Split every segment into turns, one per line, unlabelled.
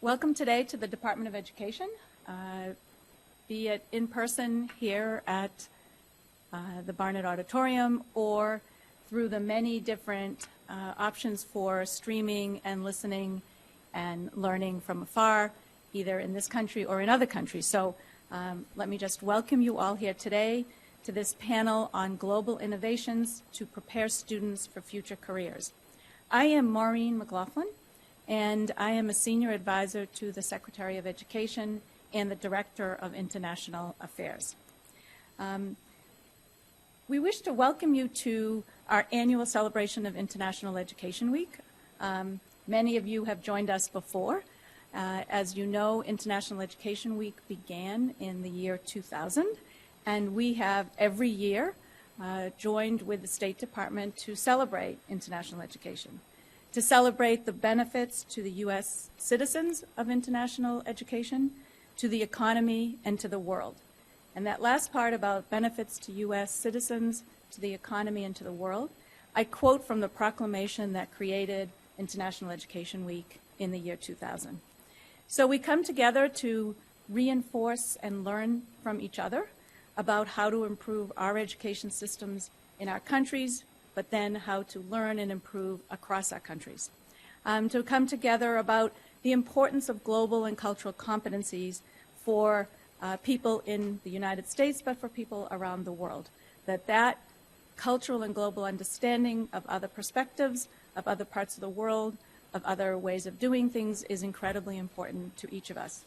Welcome today to the Department of Education, be it in person here at the Barnett Auditorium or through the many different options for streaming and listening and learning from afar, either in this country or in other countries. So let me just welcome you all here today to this panel on global innovations to prepare students for future careers. I am Maureen McLaughlin, and I am a senior advisor to the Secretary of Education and the Director of International Affairs. We wish to welcome you to our annual celebration of International Education Week. Many of you have joined us before. As you know, International Education Week began in the year 2000, and we have every year joined with the State Department to celebrate international education, to celebrate the benefits to the U.S. citizens of international education, to the economy, and to the world. And that last part about benefits to U.S. citizens, to the economy, and to the world, I quote from the proclamation that created International Education Week in the year 2000. So we come together to reinforce and learn from each other about how to improve our education systems in our countries, but then how to learn and improve across our countries. To come together about the importance of global and cultural competencies for people in the United States, but for people around the world. That cultural and global understanding of other perspectives, of other parts of the world, of other ways of doing things is incredibly important to each of us.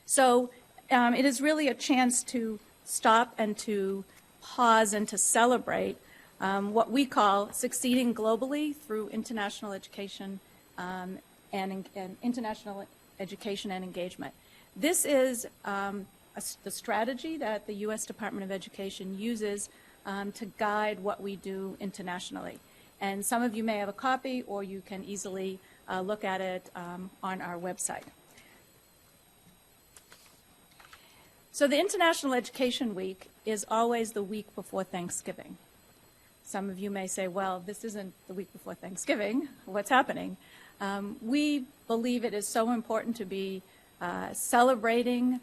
So it is really a chance to stop and to pause and to celebrate what we call succeeding globally through international education and international education and engagement. This is the strategy that the U.S. Department of Education uses to guide what we do internationally. And some of you may have a copy, or you can easily look at it on our website. So the International Education Week is always the week before Thanksgiving. Some of you may say, well, this isn't the week before Thanksgiving. What's happening? We believe it is so important to be celebrating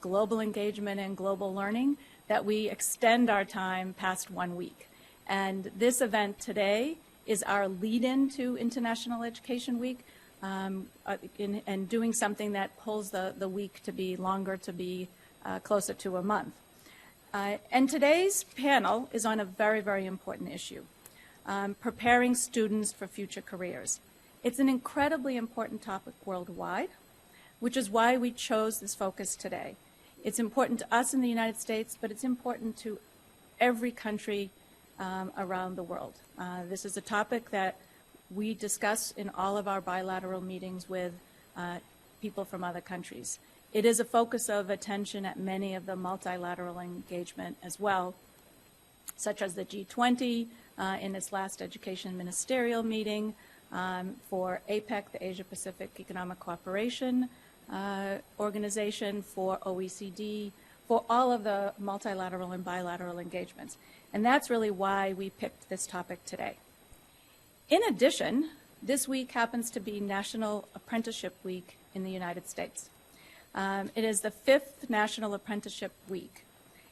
global engagement and global learning that we extend our time past 1 week. And this event today is our lead-in to International Education Week, and doing something that pulls the week to be longer, to be closer to a month. And today's panel is on a very, very important issue, preparing students for future careers. It's an incredibly important topic worldwide, which is why we chose this focus today. It's important to us in the United States, but it's important to every country around the world. This is a topic that we discuss in all of our bilateral meetings with people from other countries. It is a focus of attention at many of the multilateral engagement as well, such as the G20 in its last education ministerial meeting, for APEC, the Asia Pacific Economic Cooperation Organization, for OECD, for all of the multilateral and bilateral engagements. And that's really why we picked this topic today. In addition, this week happens to be National Apprenticeship Week in the United States. It is the 5th National Apprenticeship Week.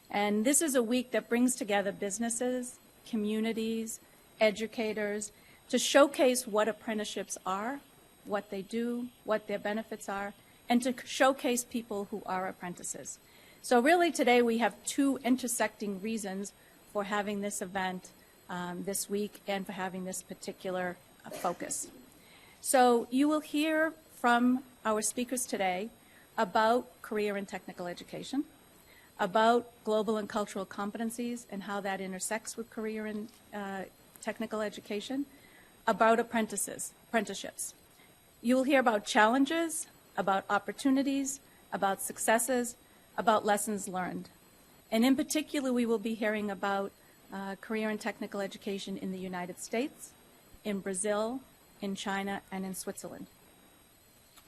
And this is a week that brings together businesses, communities, educators, to showcase what apprenticeships are, what they do, what their benefits are, and to showcase people who are apprentices. So really today we have two intersecting reasons for having this event this week and for having this particular focus. So you will hear from our speakers today about career and technical education, about global and cultural competencies and how that intersects with career and technical education, about apprenticeships. You will hear about challenges, about opportunities, about successes, about lessons learned. And in particular, we will be hearing about career and technical education in the United States, in Brazil, in China, and in Switzerland.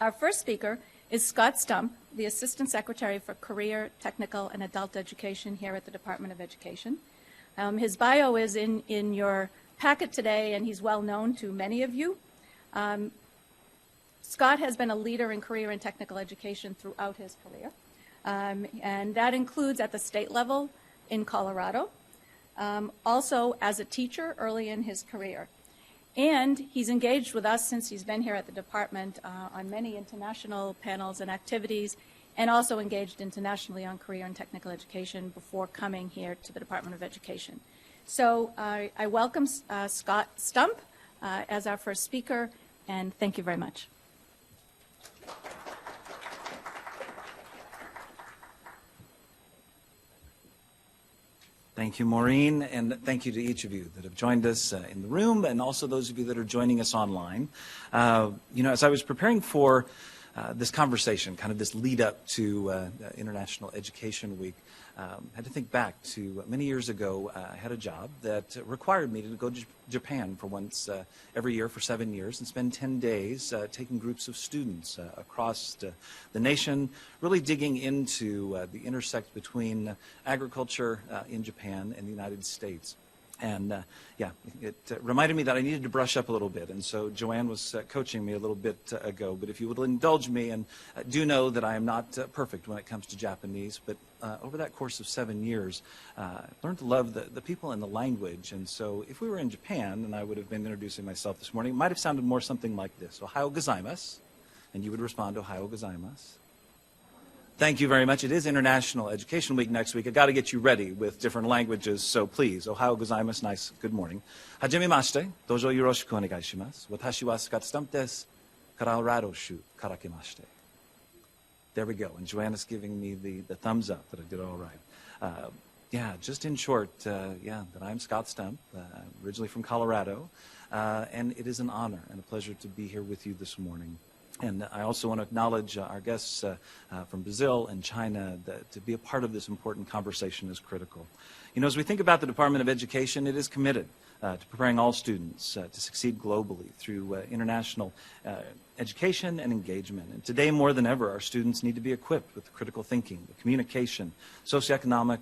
Our first speaker is Scott Stump, the Assistant Secretary for Career, Technical, and Adult Education here at the Department of Education. His bio is in your packet today, and he's well known to many of you. Scott has been a leader in career and technical education throughout his career, and that includes at the state level in Colorado, also as a teacher early in his career. And he's engaged with us since he's been here at the department on many international panels and activities, and also engaged internationally on career and technical education before coming here to the Department of Education. So I welcome Scott Stump as our first speaker, and thank you very much.
Thank you, Maureen, and thank you to each of you that have joined us in the room, and also those of you that are joining us online. As I was preparing for this conversation, kind of this lead up to International Education Week, I had to think back to many years ago. I had a job that required me to go to Japan for once every year for 7 years and spend 10 days taking groups of students across the nation, really digging into the intersect between agriculture in Japan and the United States. And it reminded me that I needed to brush up a little bit. And so Joanne was coaching me a little bit ago. But if you would indulge me, and do know that I am not perfect when it comes to Japanese, but over that course of 7 years, I learned to love the people and the language. And so if we were in Japan, and I would have been introducing myself this morning, it might have sounded more something like this: Ohayou gozaimasu. And you would respond, Ohayou gozaimasu. Thank you very much. It is International Education Week next week. I got to get you ready with different languages, so please. Ohayou gozaimasu, nice good morning. Hajimemashite, dojo yoroshiku onegai shimasu. Watashi wa Scott Stump desu. Colorado shu kara kimashite. There we go. And Joanna's giving me the thumbs up that I did all right. Just in short, that I'm Scott Stump, originally from Colorado, and it is an honor and a pleasure to be here with you this morning. And I also want to acknowledge our guests from Brazil and China. That to be a part of this important conversation is critical. As we think about the Department of Education, it is committed to preparing all students to succeed globally through international education and engagement. And today, more than ever, our students need to be equipped with the critical thinking, the communication, socioeconomic,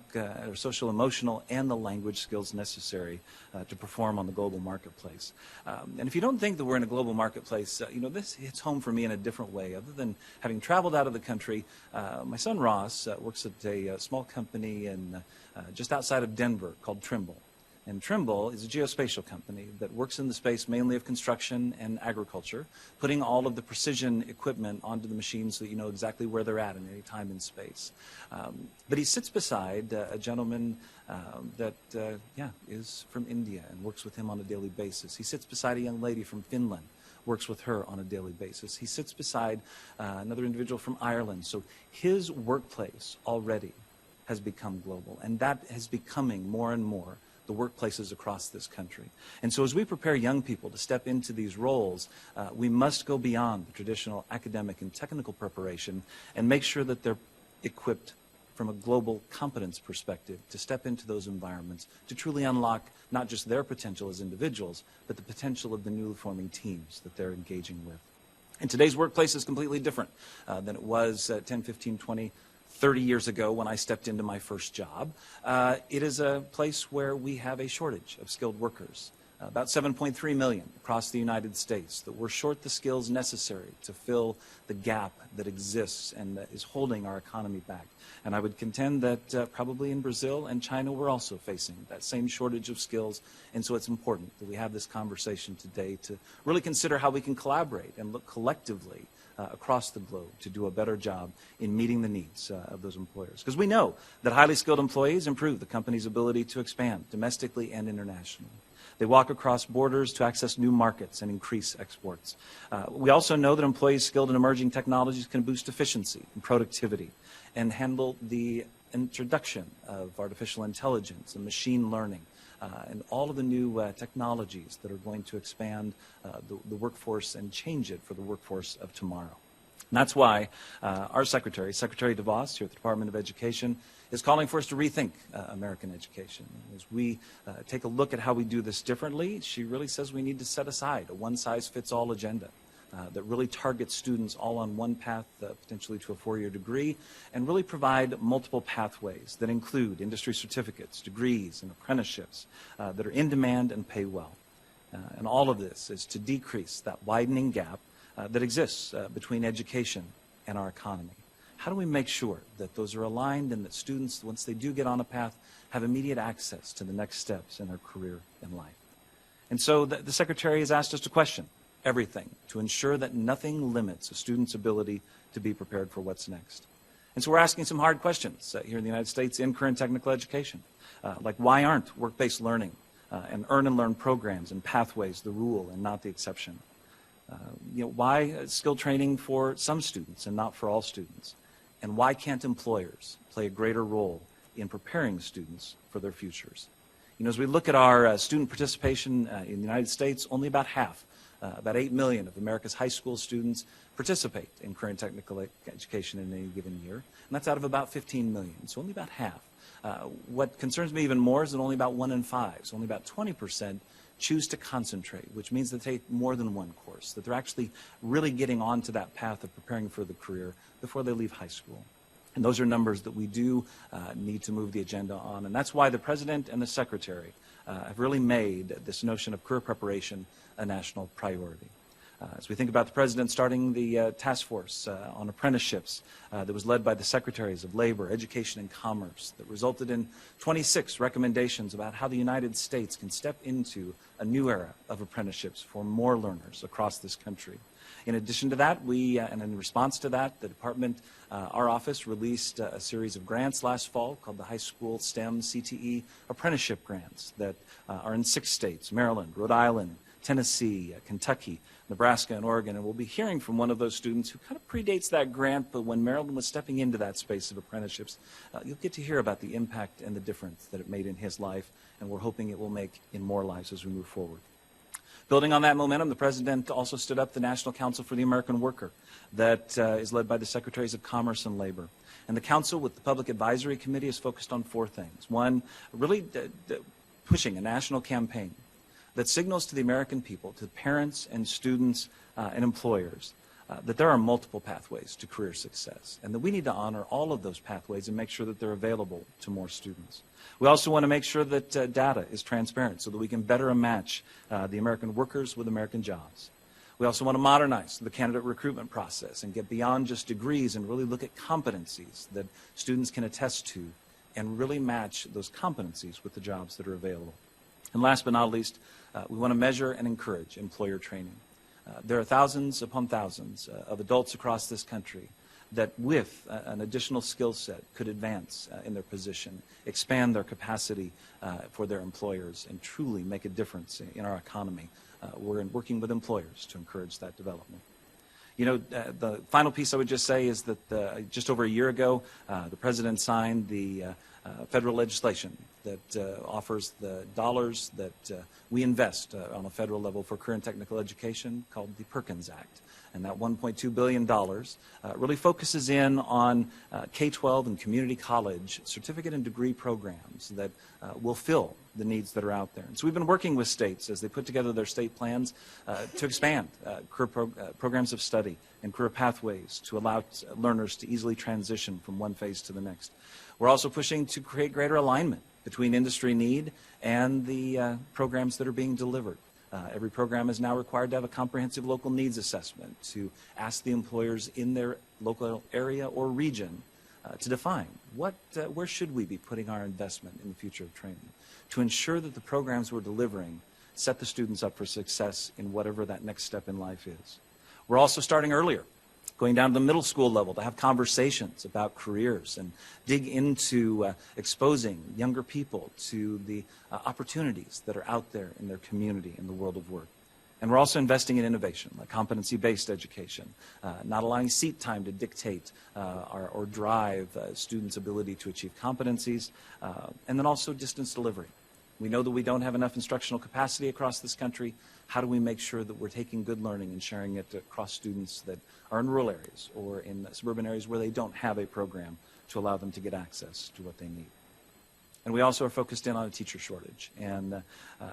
or social-emotional, and the language skills necessary to perform on the global marketplace. And if you don't think that we're in a global marketplace, this hits home for me in a different way. Other than having traveled out of the country, my son Ross works at a small company in just outside of Denver called Trimble. And Trimble is a geospatial company that works in the space mainly of construction and agriculture, putting all of the precision equipment onto the machines so that you know exactly where they're at any time in space. But he sits beside a gentleman that is from India and works with him on a daily basis. He sits beside a young lady from Finland, works with her on a daily basis. He sits beside another individual from Ireland. So his workplace already has become global, and that is becoming more and more the workplaces across this country. And so as we prepare young people to step into these roles, we must go beyond the traditional academic and technical preparation and make sure that they're equipped from a global competence perspective to step into those environments to truly unlock not just their potential as individuals, but the potential of the newly forming teams that they're engaging with. And today's workplace is completely different than it was 10, 15, 20, 30 years ago when I stepped into my first job. It is a place where we have a shortage of skilled workers, about 7.3 million across the United States, that we're short the skills necessary to fill the gap that exists and that is holding our economy back. And I would contend that probably in Brazil and China we're also facing that same shortage of skills. And so it's important that we have this conversation today to really consider how we can collaborate and look collectively across the globe to do a better job in meeting the needs of those employers. Because we know that highly skilled employees improve the company's ability to expand domestically and internationally. They walk across borders to access new markets and increase exports. We also know that employees skilled in emerging technologies can boost efficiency and productivity and handle the introduction of artificial intelligence and machine learning and all of the new technologies that are going to expand the workforce and change it for the workforce of tomorrow. And that's why our Secretary DeVos here at the Department of Education is calling for us to rethink American education. As we take a look at how we do this differently, she really says we need to set aside a one-size-fits-all agenda that really targets students all on one path, potentially to a four-year degree, and really provide multiple pathways that include industry certificates, degrees, and apprenticeships that are in demand and pay well. And all of this is to decrease that widening gap that exists between education and our economy. How do we make sure that those are aligned and that students, once they do get on a path, have immediate access to the next steps in their career in life? And so the Secretary has asked us to question everything to ensure that nothing limits a student's ability to be prepared for what's next. And so we're asking some hard questions here in the United States in current technical education, like why aren't work-based learning and earn and learn programs and pathways the rule and not the exception? Why skill training for some students and not for all students? And why can't employers play a greater role in preparing students for their futures? As we look at our student participation in the United States, only about half, about 8 million of America's high school students participate in current technical education in any given year, and that's out of about 15 million, so only about half. What concerns me even more is that only about 1 in 5, so only about 20% choose to concentrate, which means they take more than one course, that they're actually really getting onto that path of preparing for the career before they leave high school. And those are numbers that we do need to move the agenda on. And that's why the President and the Secretary have really made this notion of career preparation a national priority. As we think about the President starting the task force on apprenticeships that was led by the Secretaries of Labor, Education, and Commerce that resulted in 26 recommendations about how the United States can step into a new era of apprenticeships for more learners across this country. In addition to that, and in response to that, the department, our office, released a series of grants last fall called the High School STEM CTE Apprenticeship Grants that are in 6 states, Maryland, Rhode Island, Tennessee, Kentucky, Nebraska, and Oregon. And we'll be hearing from one of those students who kind of predates that grant, but when Maryland was stepping into that space of apprenticeships, you'll get to hear about the impact and the difference that it made in his life, and we're hoping it will make in more lives as we move forward. Building on that momentum, the President also stood up the National Council for the American Worker that is led by the Secretaries of Commerce and Labor. And the Council, with the Public Advisory Committee, is focused on 4 things. One, really pushing a national campaign that signals to the American people, to parents and students and employers, that there are multiple pathways to career success, and that we need to honor all of those pathways and make sure that they're available to more students. We also want to make sure that data is transparent so that we can better match the American workers with American jobs. We also want to modernize the candidate recruitment process and get beyond just degrees and really look at competencies that students can attest to and really match those competencies with the jobs that are available. And last but not least, we want to measure and encourage employer training. There are thousands upon thousands of adults across this country that with an additional skill set could advance in their position, expand their capacity for their employers, and truly make a difference in our economy. We're working with employers to encourage that development. The final piece I would just say is that just over a year ago, the President signed the federal legislation that offers the dollars that we invest on a federal level for current technical education called the Perkins Act. And that $1.2 billion really focuses in on K-12 and community college certificate and degree programs that will fill the needs that are out there. And so we've been working with states as they put together their state plans to expand career programs of study and career pathways to allow learners to easily transition from one phase to the next. We're also pushing to create greater alignment between industry need and the programs that are being delivered. Every program is now required to have a comprehensive local needs assessment to ask the employers in their local area or region to define where should we be putting our investment in the future of training to ensure that the programs we're delivering set the students up for success in whatever that next step in life is. We're also starting earlier, going down to the middle school level to have conversations about careers and dig into exposing younger people to the opportunities that are out there in their community in the world of work. And we're also investing in innovation, like competency-based education, not allowing seat time to dictate or drive students' ability to achieve competencies, and then also distance delivery. We know that we don't have enough instructional capacity across this country. How do we make sure that we're taking good learning and sharing it across students that are in rural areas or in suburban areas where they don't have a program to allow them to get access to what they need? And we also are focused in on a teacher shortage. And,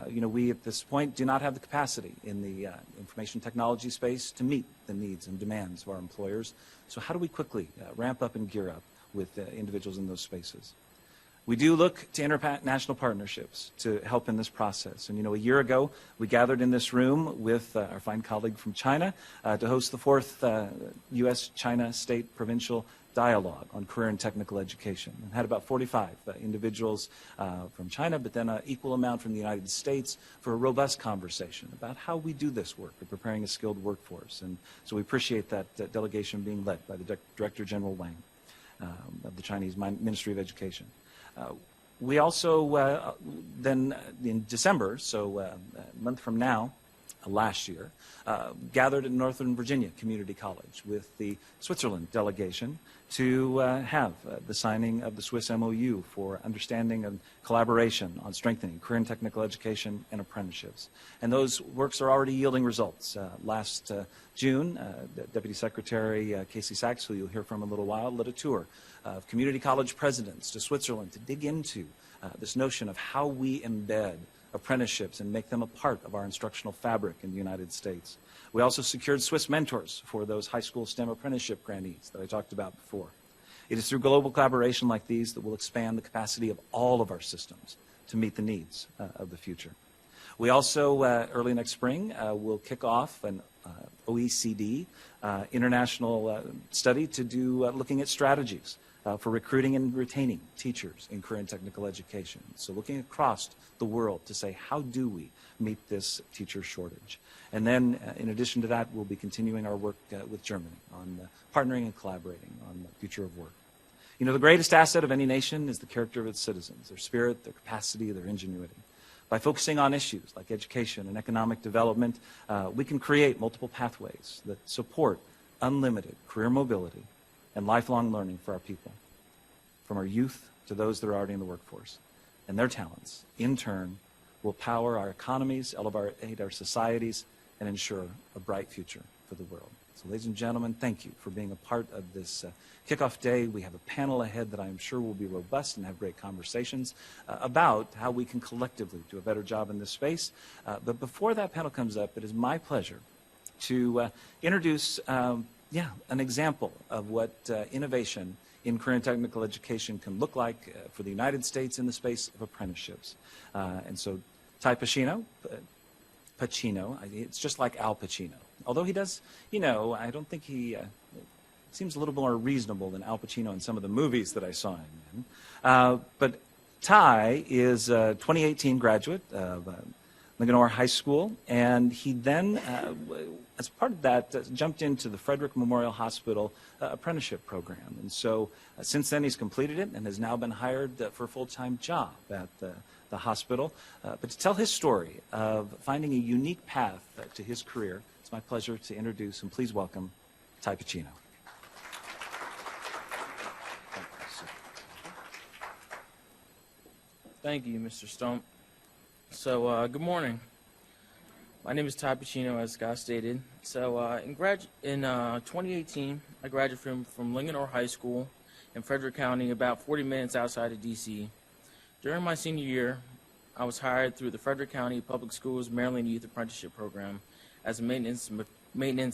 we at this point do not have the capacity in the information technology space to meet the needs and demands of our employers. So how do we quickly ramp up and gear up with individuals in those spaces? We do look to international partnerships to help in this process. And, a year ago, we gathered in this room with our fine colleague from China to host the 4th U.S.-China State Provincial Dialogue on Career and Technical Education. And had about 45 individuals from China, but then an equal amount from the United States for a robust conversation about how we do this work of preparing a skilled workforce. And so we appreciate that delegation being led by the Director General Wang of the Chinese Ministry of Education. We also then in December, so a month from now, last year, gathered at Northern Virginia Community College with the Switzerland delegation to have the signing of the Swiss MOU for understanding and collaboration on strengthening career and technical education and apprenticeships. And those works are already yielding results. Last June, Deputy Secretary Casey Sachs, who you'll hear from in a little while, led a tour of community college presidents to Switzerland to dig into this notion of how we embed apprenticeships and make them a part of our instructional fabric in the United States. We also secured Swiss mentors for those high school STEM apprenticeship grantees that I talked about before. It is through global collaboration like these that we'll expand the capacity of all of our systems to meet the needs of the future. We also, early next spring, will kick off an OECD international study to do looking at strategies for recruiting and retaining teachers in career and technical education. So looking across the world to say, how do we meet this teacher shortage? And then, in addition to that, we'll be continuing our work with Germany on partnering and collaborating on the future of work. The greatest asset of any nation is the character of its citizens, their spirit, their capacity, their ingenuity. By focusing on issues like education and economic development, we can create multiple pathways that support unlimited career mobility and lifelong learning for our people, from our youth to those that are already in the workforce. And their talents, in turn, will power our economies, elevate our societies, and ensure a bright future for the world. So, ladies and gentlemen, thank you for being a part of this kickoff day. We have a panel ahead that I'm sure will be robust and have great conversations about how we can collectively do a better job in this space. But before that panel comes up, it is my pleasure to introduce an example of what innovation in career and technical education can look like for the United States in the space of apprenticeships. And so Ty Pacino, it's just like Al Pacino. Although he does, I don't think he seems a little more reasonable than Al Pacino in some of the movies that I saw him in. But Ty is a 2018 graduate of Linganore High School, and he then, as part of that, jumped into the Frederick Memorial Hospital apprenticeship program. And so since then he's completed it and has now been hired for a full-time job at the hospital. But to tell his story of finding a unique path to his career, it's my pleasure to introduce and please welcome Ty Pacino.
Thank you, Mr. Stump. So, good morning. My name is Ty Pacino, as Scott stated. So, in 2018, I graduated from Linganore High School in Frederick County, about 40 minutes outside of D.C. During my senior year, I was hired through the Frederick County Public Schools Maryland Youth Apprenticeship Program as a maintenance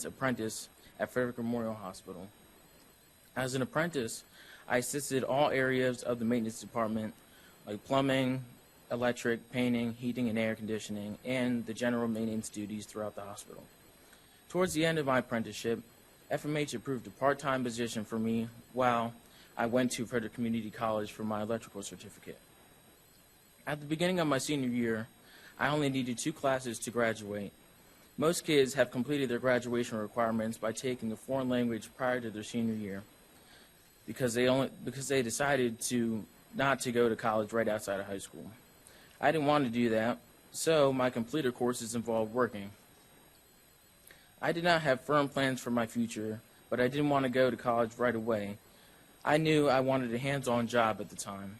apprentice at Frederick Memorial Hospital. As an apprentice, I assisted all areas of the maintenance department, like plumbing, electric, painting, heating, and air conditioning, and the general maintenance duties throughout the hospital. Towards the end of my apprenticeship, FMH approved a part-time position for me while I went to Frederick Community College for my electrical certificate. At the beginning of my senior year, I only needed 2 classes to graduate. Most kids have completed their graduation requirements by taking a foreign language prior to their senior year because they decided not to go to college right outside of high school. I didn't want to do that, so my completed courses involved working. I did not have firm plans for my future, but I didn't want to go to college right away. I knew I wanted a hands-on job at the time.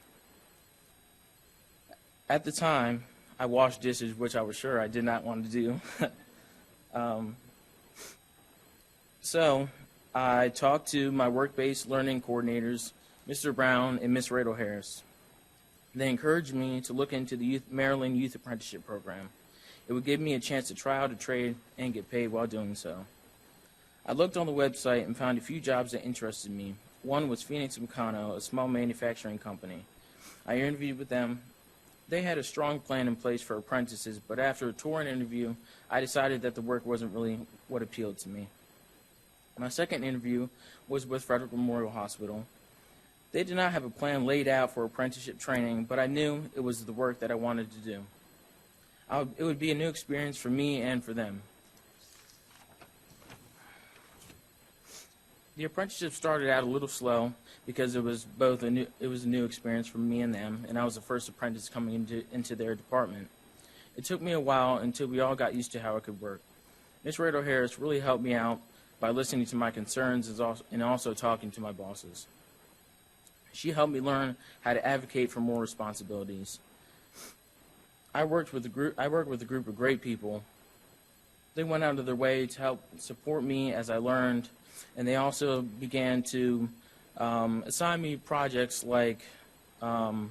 At the time, I washed dishes, which I was sure I did not want to do. So I talked to my work-based learning coordinators, Mr. Brown and Ms. Radel Harris. They encouraged me to look into the Maryland Youth Apprenticeship Program. It would give me a chance to try out a trade and get paid while doing so. I looked on the website and found a few jobs that interested me. One was Phoenix Meccano, a small manufacturing company. I interviewed with them. They had a strong plan in place for apprentices, but after a tour and interview, I decided that the work wasn't really what appealed to me. My second interview was with Frederick Memorial Hospital. They did not have a plan laid out for apprenticeship training, but I knew it was the work that I wanted to do. It would be a new experience for me and for them. The apprenticeship started out a little slow because it was a new experience for me and them, and I was the first apprentice coming into their department. It took me a while until we all got used to how it could work. Ms. Rado Harris really helped me out by listening to my concerns and also talking to my bosses. She helped me learn how to advocate for more responsibilities. I worked with a group of great people. They went out of their way to help support me as I learned, and they also began to assign me projects like small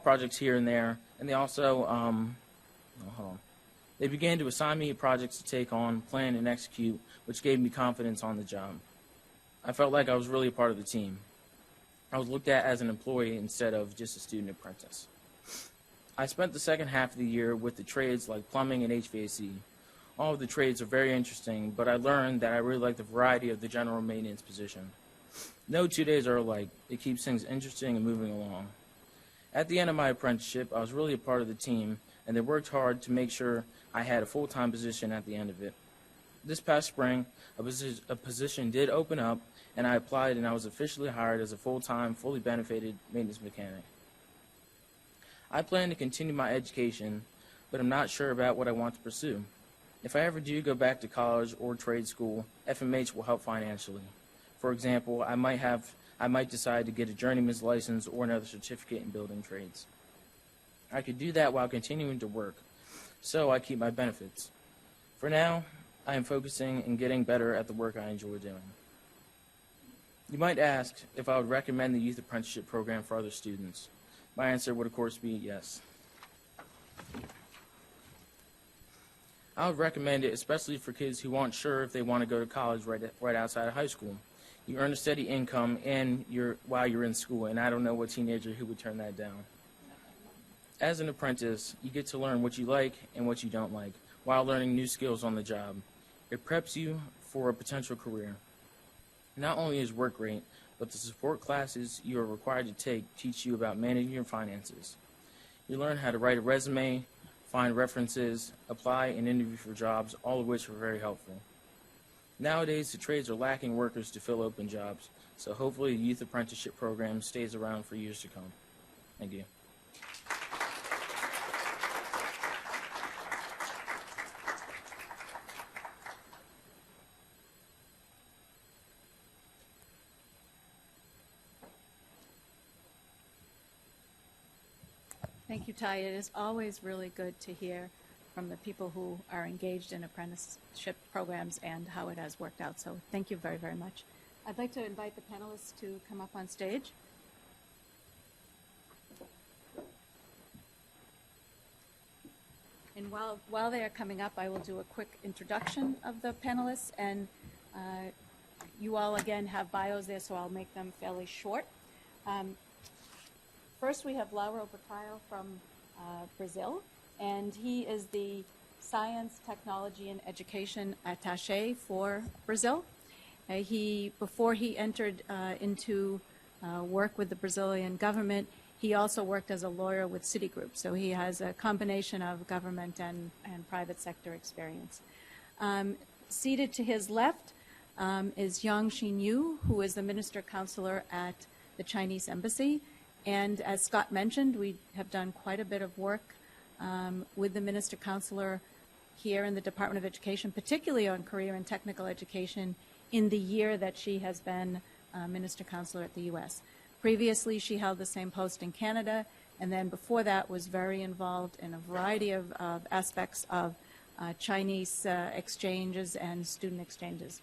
projects here and there, and they also they began to assign me projects to take on, plan, and execute, which gave me confidence on the job. I felt like I was really a part of the team. I was looked at as an employee instead of just a student apprentice. I spent the second half of the year with the trades like plumbing and HVAC. All of the trades are very interesting, but I learned that I really like the variety of the general maintenance position. No 2 days are alike. It keeps things interesting and moving along. At the end of my apprenticeship, I was really a part of the team, and they worked hard to make sure I had a full-time position at the end of it. This past spring, a position did open up, and I applied, and I was officially hired as a full-time, fully benefited maintenance mechanic. I plan to continue my education, but I'm not sure about what I want to pursue. If I ever do go back to college or trade school, FMH will help financially. For example, I might decide to get a journeyman's license or another certificate in building trades. I could do that while continuing to work, so I keep my benefits. For now, I am focusing and getting better at the work I enjoy doing. You might ask if I would recommend the youth apprenticeship program for other students. My answer would, of course, be yes. I would recommend it, especially for kids who aren't sure if they want to go to college right outside of high school. You earn a steady income while you're in school, and I don't know what teenager who would turn that down. As an apprentice, you get to learn what you like and what you don't like, while learning new skills on the job. It preps you for a potential career. Not only is work great, but the support classes you are required to take teach you about managing your finances. You learn how to write a resume, find references, apply, and interview for jobs, all of which are very helpful. Nowadays, the trades are lacking workers to fill open jobs, so hopefully the youth apprenticeship program stays around for years to come. Thank you.
Thank you, Ty. It is always really good to hear from the people who are engaged in apprenticeship programs and how it has worked out. So thank you very, very much. I'd like to invite the panelists to come up on stage. And while they are coming up, I will do a quick introduction of the panelists. And you all, again, have bios there, so I'll make them fairly short. First, we have Lauro from Brazil, and he is the Science, Technology, and Education Attaché for Brazil. Before he entered into work with the Brazilian government, he also worked as a lawyer with Citigroup, so he has a combination of government and private sector experience. Seated to his left is Xinyu, who is the Minister Counsellor at the Chinese Embassy. And as Scott mentioned, we have done quite a bit of work with the Minister Counsellor here in the Department of Education, particularly on career and technical education, in the year that she has been Minister Counsellor at the U.S. Previously, she held the same post in Canada, and then before that was very involved in a variety of aspects of Chinese exchanges and student exchanges.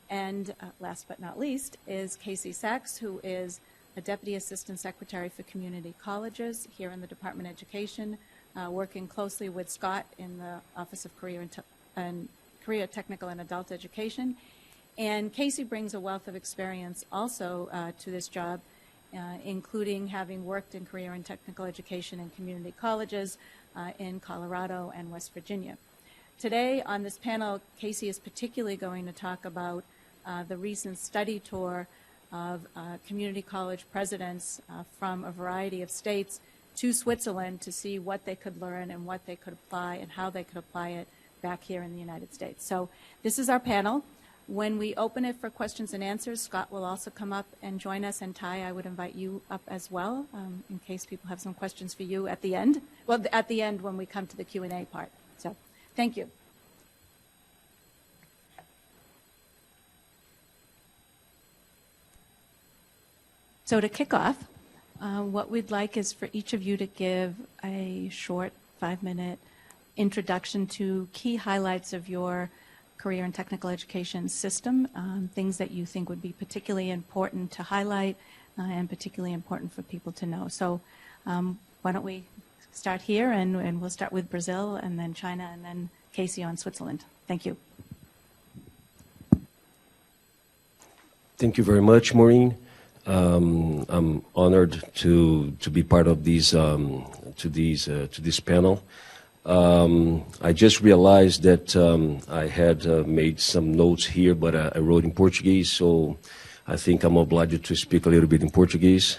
And last but not least is Casey Sachs, who is a Deputy Assistant Secretary for Community Colleges here in the Department of Education, working closely with Scott in the Office of Career Technical and Adult Education. And Casey brings a wealth of experience also to this job including having worked in career and technical education in community colleges in Colorado and West Virginia. Today on this panel, Casey is particularly going to talk about the recent study tour of community college presidents from a variety of states to Switzerland to see what they could learn and what they could apply and how they could apply it back here in the United States. So this is our panel. When we open it for questions and answers, Scott will also come up and join us, and Ty, I would invite you up as well in case people have some questions for you at the end. Well, at the end when we come to the Q&A part. So thank you. So to kick off, what we'd like is for each of you to give a short 5-minute introduction to key highlights of your career and technical education system, things that you think would be particularly important to highlight and particularly important for people to know. So why don't we start here, and we'll start with Brazil and then China and then Casey on Switzerland. Thank you.
Thank you very much, Maureen. I'm honored to be part of this panel. I just realized that I had made some notes here, but I wrote in Portuguese, so I think I'm obliged to speak a little bit in Portuguese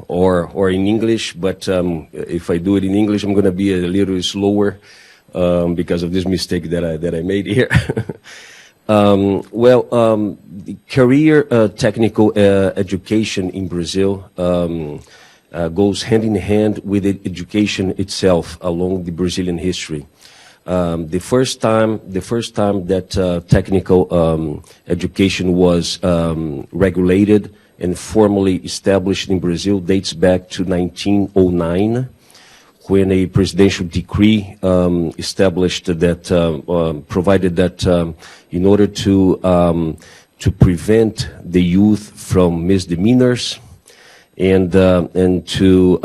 or in English. But if I do it in English, I'm going to be a little slower because of this mistake that I made here. The career technical education in Brazil goes hand in hand with the education itself along the Brazilian history. The first time that technical education was regulated and formally established in Brazil dates back to 1909. When a presidential decree established that, provided that in order to prevent the youth from misdemeanors and to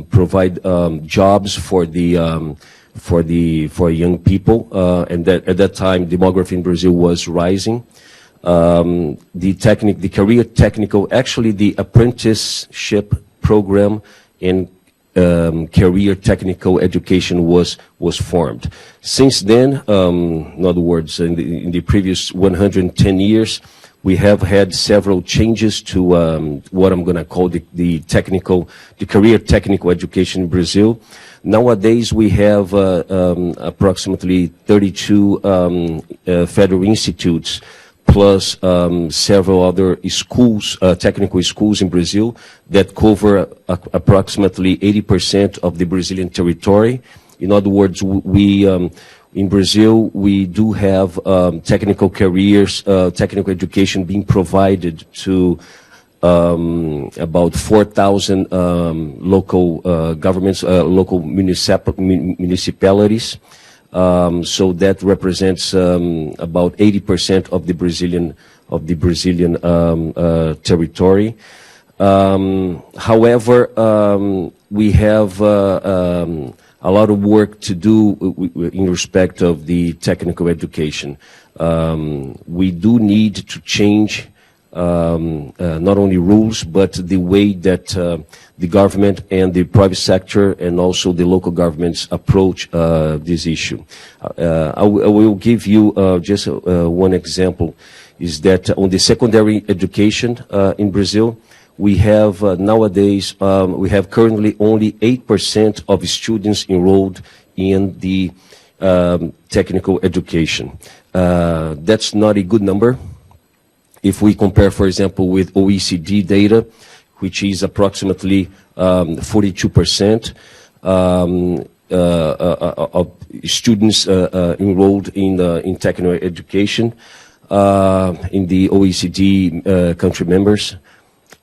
provide jobs for young people, and that at that time demography in Brazil was rising. The career technical, actually the apprenticeship program in career technical education was formed. Since then, in other words, in the previous 110 years, we have had several changes to what I'm going to call the career technical education in Brazil. Nowadays, we have approximately 32 federal institutes plus several other schools, technical schools in Brazil that cover approximately 80% of the Brazilian territory. In other words, we in Brazil, we do have technical careers, technical education being provided to about 4,000 local governments, local municipalities. So that represents about 80% of the Brazilian territory. However, we have a lot of work to do in respect of the technical education. We do need to change not only rules, but the way that the government and the private sector and also the local governments approach this issue. I will give you just one example, is that on the secondary education in Brazil, we have nowadays, we have currently only 8% of students enrolled in the technical education. That's not a good number. If we compare, for example, with OECD data, which is approximately 42% of students enrolled in technical education in the OECD country members.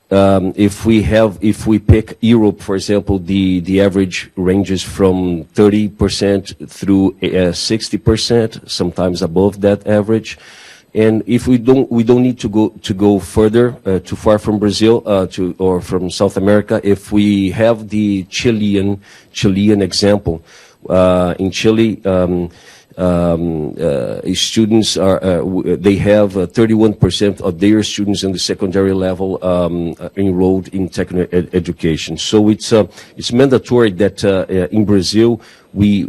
If we pick Europe, for example, the average ranges from 30% through 60%, sometimes above that average. And if we don't need to go further, too far from Brazil, or from South America. If we have the Chilean example, in Chile, students they have 31% of their students in the secondary level enrolled in technical education. So it's mandatory that in Brazil we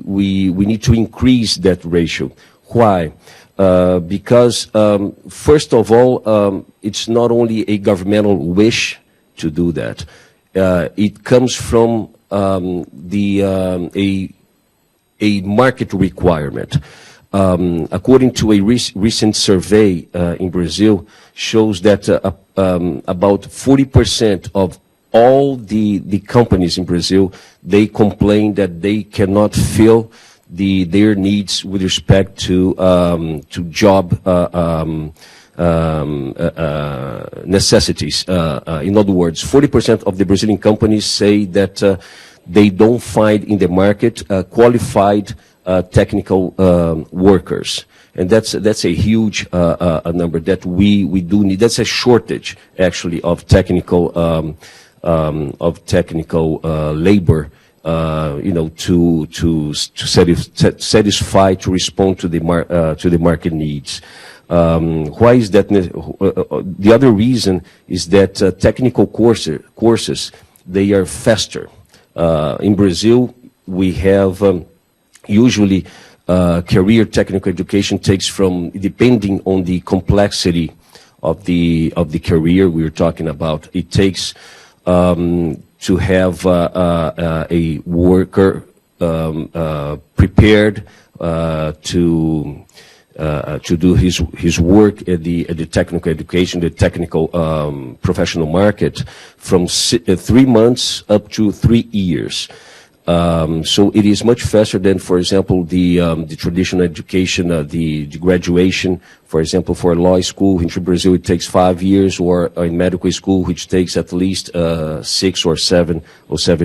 need to increase that ratio. Why? Because first of all, it's not only a governmental wish to do that. It comes from a market requirement. According to a recent survey in Brazil, shows that about 40% of all the companies in Brazil, they complain that they cannot fill their needs with respect to job necessities. In other words, 40% of the Brazilian companies say that they don't find in the market qualified technical workers, and that's a huge a number that we do need. That's a shortage actually of technical labor. To satisfy, to respond to the market needs. Why is that? The other reason is that technical courses they are faster. In Brazil, we have usually career technical education takes from, depending on the complexity of the career we're talking about, it takes to have a worker prepared to do his work at the technical education, the technical professional market, from 3 months up to 3 years. So it is much faster than, for example, the traditional education, the graduation. For example, for a law school in Brazil, it takes 5 years, or in medical school, which takes at least 6 or 7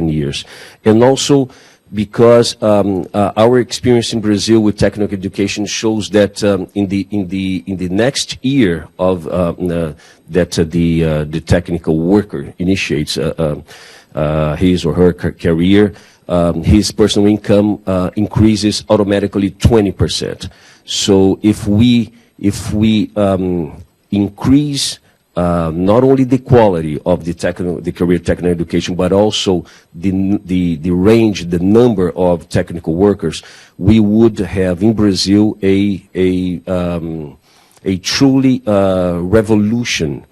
years. And also because our experience in Brazil with technical education shows that in the next year of that the technical worker initiates his or her career, his personal income increases automatically 20%. So if we increase not only the quality of the career technical education, but also the range, the number of technical workers, we would have in Brazil a truly revolution,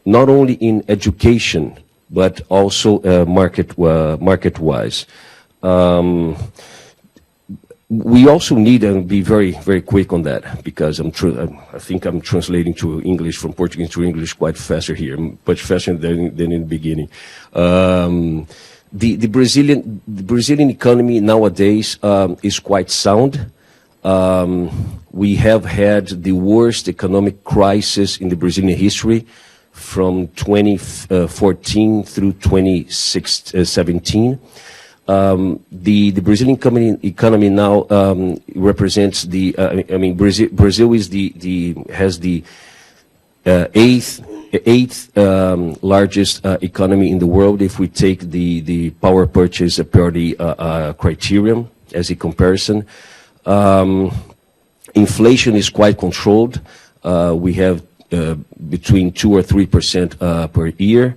not only in education but also market-wise. We also need, and be very, very quick on that, because I think I'm translating to English, from Portuguese to English quite faster here, much faster than in the beginning. The Brazilian economy nowadays is quite sound. We have had the worst economic crisis in the Brazilian history from 2014 through 2017. The Brazilian economy now represents Brazil is has the eighth largest economy in the world if we take the power purchase parity criterion as a comparison. Inflation is quite controlled. We have between 2 or 3% per year,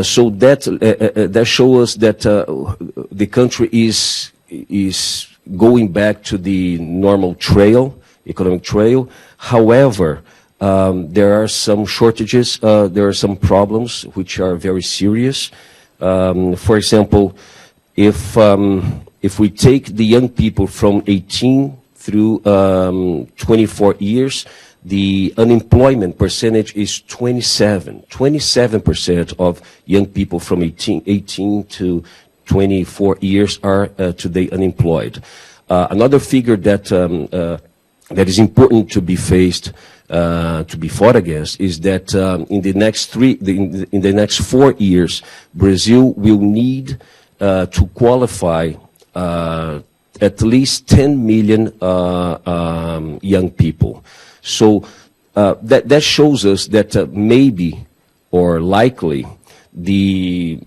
so that shows us that the country is going back to the normal economic trail. However, there are some shortages, there are some problems which are very serious. For example, if we take the young people from 18 through 24 years, the unemployment percentage is 27% of young people from 18 to 24 years are today unemployed. Another figure that is important to be faced, to be fought against, is that in the next 4 years, Brazil will need to qualify at least 10 million young people. So that shows us that maybe or likely the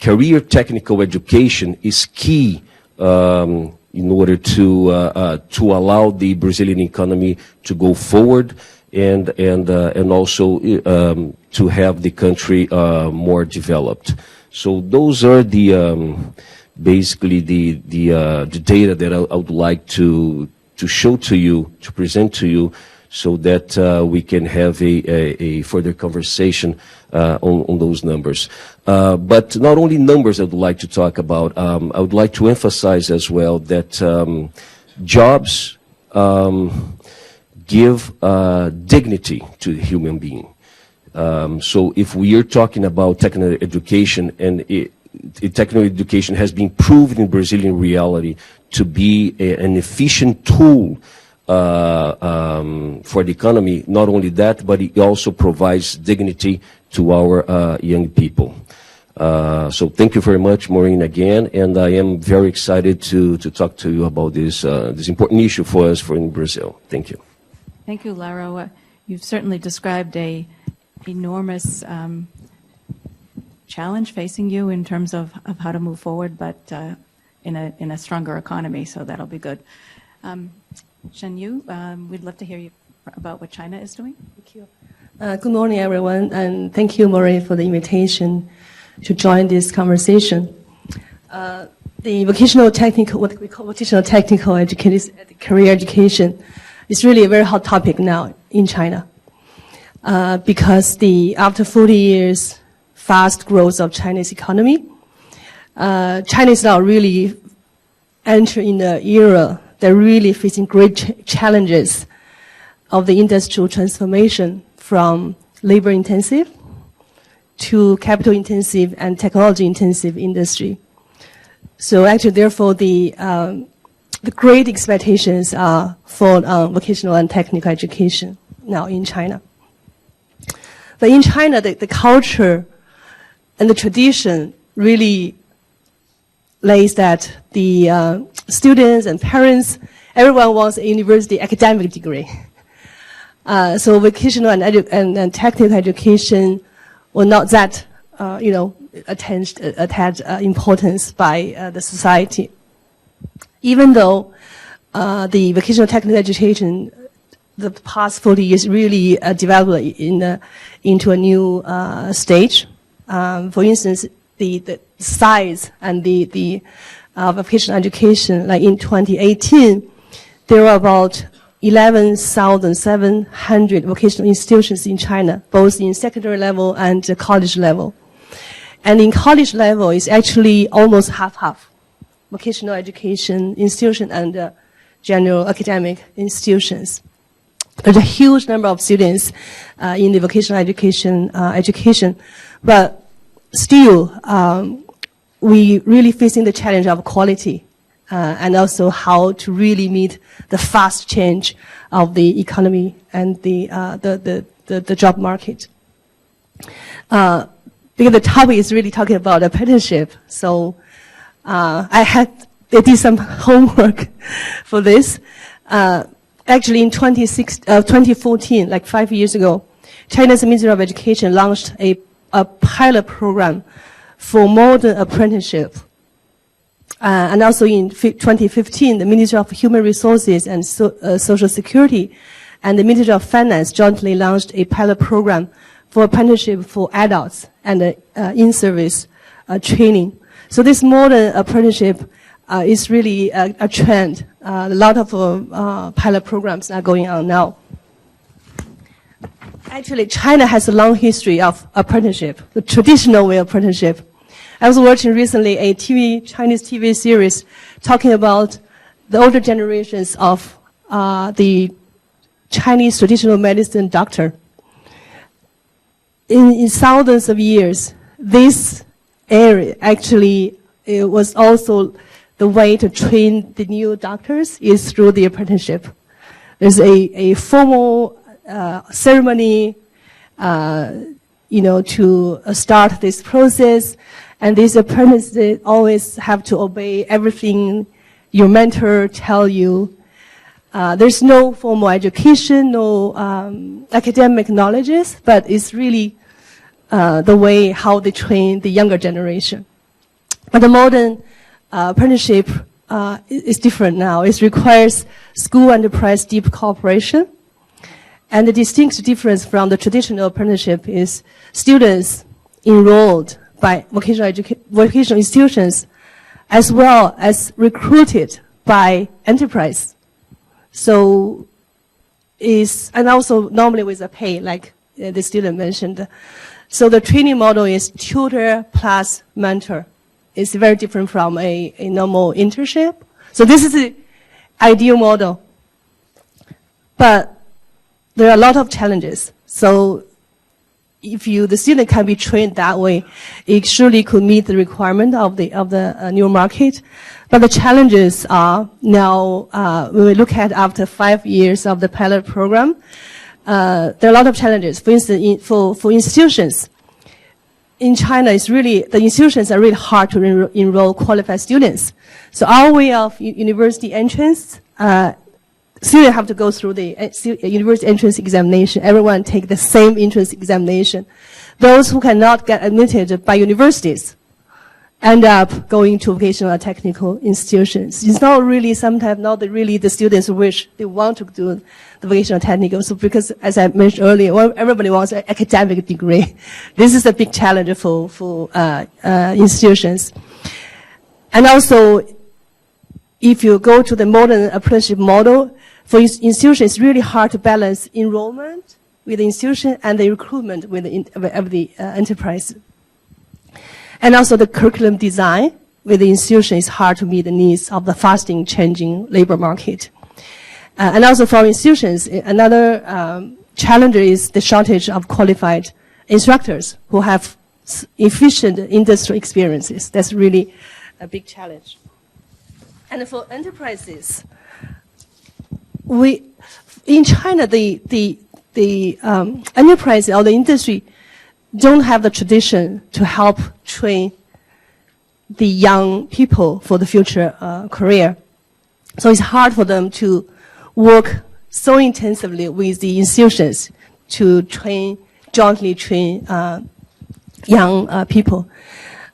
career technical education is key in order to allow the Brazilian economy to go forward and also to have the country more developed. So those are the basically the data that I would like to show to you, to present to you, so that we can have a further conversation on those numbers. But not only numbers I would like to talk about, I would like to emphasize as well that jobs give dignity to the human being. So if we are talking about technical education, and technical education has been proven in Brazilian reality to be an efficient tool for the economy, not only that, but it also provides dignity to our young people. So thank you very much, Maureen, again, and I am very excited to talk to you about this important issue for us in Brazil. Thank you.
Thank you, Lauro. You've certainly described a enormous challenge facing you in terms of how to move forward, but in a stronger economy, so that'll be good. Xinyu, we'd love to hear you about what China is doing.
Thank you. Good morning, everyone, and thank you, Maureen, for the invitation to join this conversation. The vocational technical, what we call vocational technical education, career education, is really a very hot topic now in China. Because after 40 years fast growth of Chinese economy, China is now really entering the era that really facing great challenges of the industrial transformation from labor intensive to capital intensive and technology intensive industry. So actually, therefore, the great expectations are for vocational and technical education now in China. But in China, the culture and the tradition really lays that the students and parents, everyone wants a university academic degree. So vocational and technical education were not that, attached importance by the society. Even though the vocational technical education, the past 40 years really developed into a new stage. For instance, the size and the vocational education, like in 2018, there were about 11,700 vocational institutions in China, both in secondary level and college level. And in college level, it's actually almost half-half. Vocational education institution and general academic institutions. There's a huge number of students in the vocational education, but still, we really facing the challenge of quality and also how to really meet the fast change of the economy and the job market. Because the topic is really talking about apprenticeship, so I did some homework for this. Actually, in 2014, like 5 years ago, China's Ministry of Education launched a pilot program for modern apprenticeship. And also in 2015, the Ministry of Human Resources and Social Security and the Ministry of Finance jointly launched a pilot program for apprenticeship for adults and in-service training. So this modern apprenticeship is really a trend. A lot of pilot programs are going on now. Actually, China has a long history of apprenticeship, the traditional way of apprenticeship. I was watching recently a Chinese TV series talking about the older generations of the Chinese traditional medicine doctor. In thousands of years, this area actually it was also the way to train the new doctors is through the apprenticeship. There's a formal ceremony, to start this process, and these apprentices always have to obey everything your mentor tell you. There's no formal education, no academic knowledges, but it's really the way how they train the younger generation. But the modern apprenticeship is different now. It requires school-enterprise deep cooperation. And the distinct difference from the traditional apprenticeship is students enrolled by vocational institutions as well as recruited by enterprise. So and also normally with a pay, like the student mentioned. So the training model is tutor plus mentor. It's very different from a normal internship. So this is the ideal model. But there are a lot of challenges. So if the student can be trained that way, it surely could meet the requirement of the new market. But the challenges are now, when we look at after 5 years of the pilot program, there are a lot of challenges. For instance, for institutions, in China, the institutions are really hard to enroll qualified students. So our way of university entrance, students have to go through the university entrance examination. Everyone take the same entrance examination. Those who cannot get admitted by universities end up going to vocational or technical institutions. It's not really sometimes not really the students wish they want to do the vocational technical. So because, as I mentioned earlier, everybody wants an academic degree. This is a big challenge for institutions. And also, if you go to the modern apprenticeship model, for institutions, it's really hard to balance enrollment with the institution and the recruitment with the enterprise. And also the curriculum design with the institution is hard to meet the needs of the fastly changing labor market. And also for institutions, another challenge is the shortage of qualified instructors who have efficient industry experiences. That's really a big challenge. And for enterprises, in China, the enterprise or the industry don't have the tradition to help train the young people for the future career. So it's hard for them to work so intensively with the institutions to jointly train young people.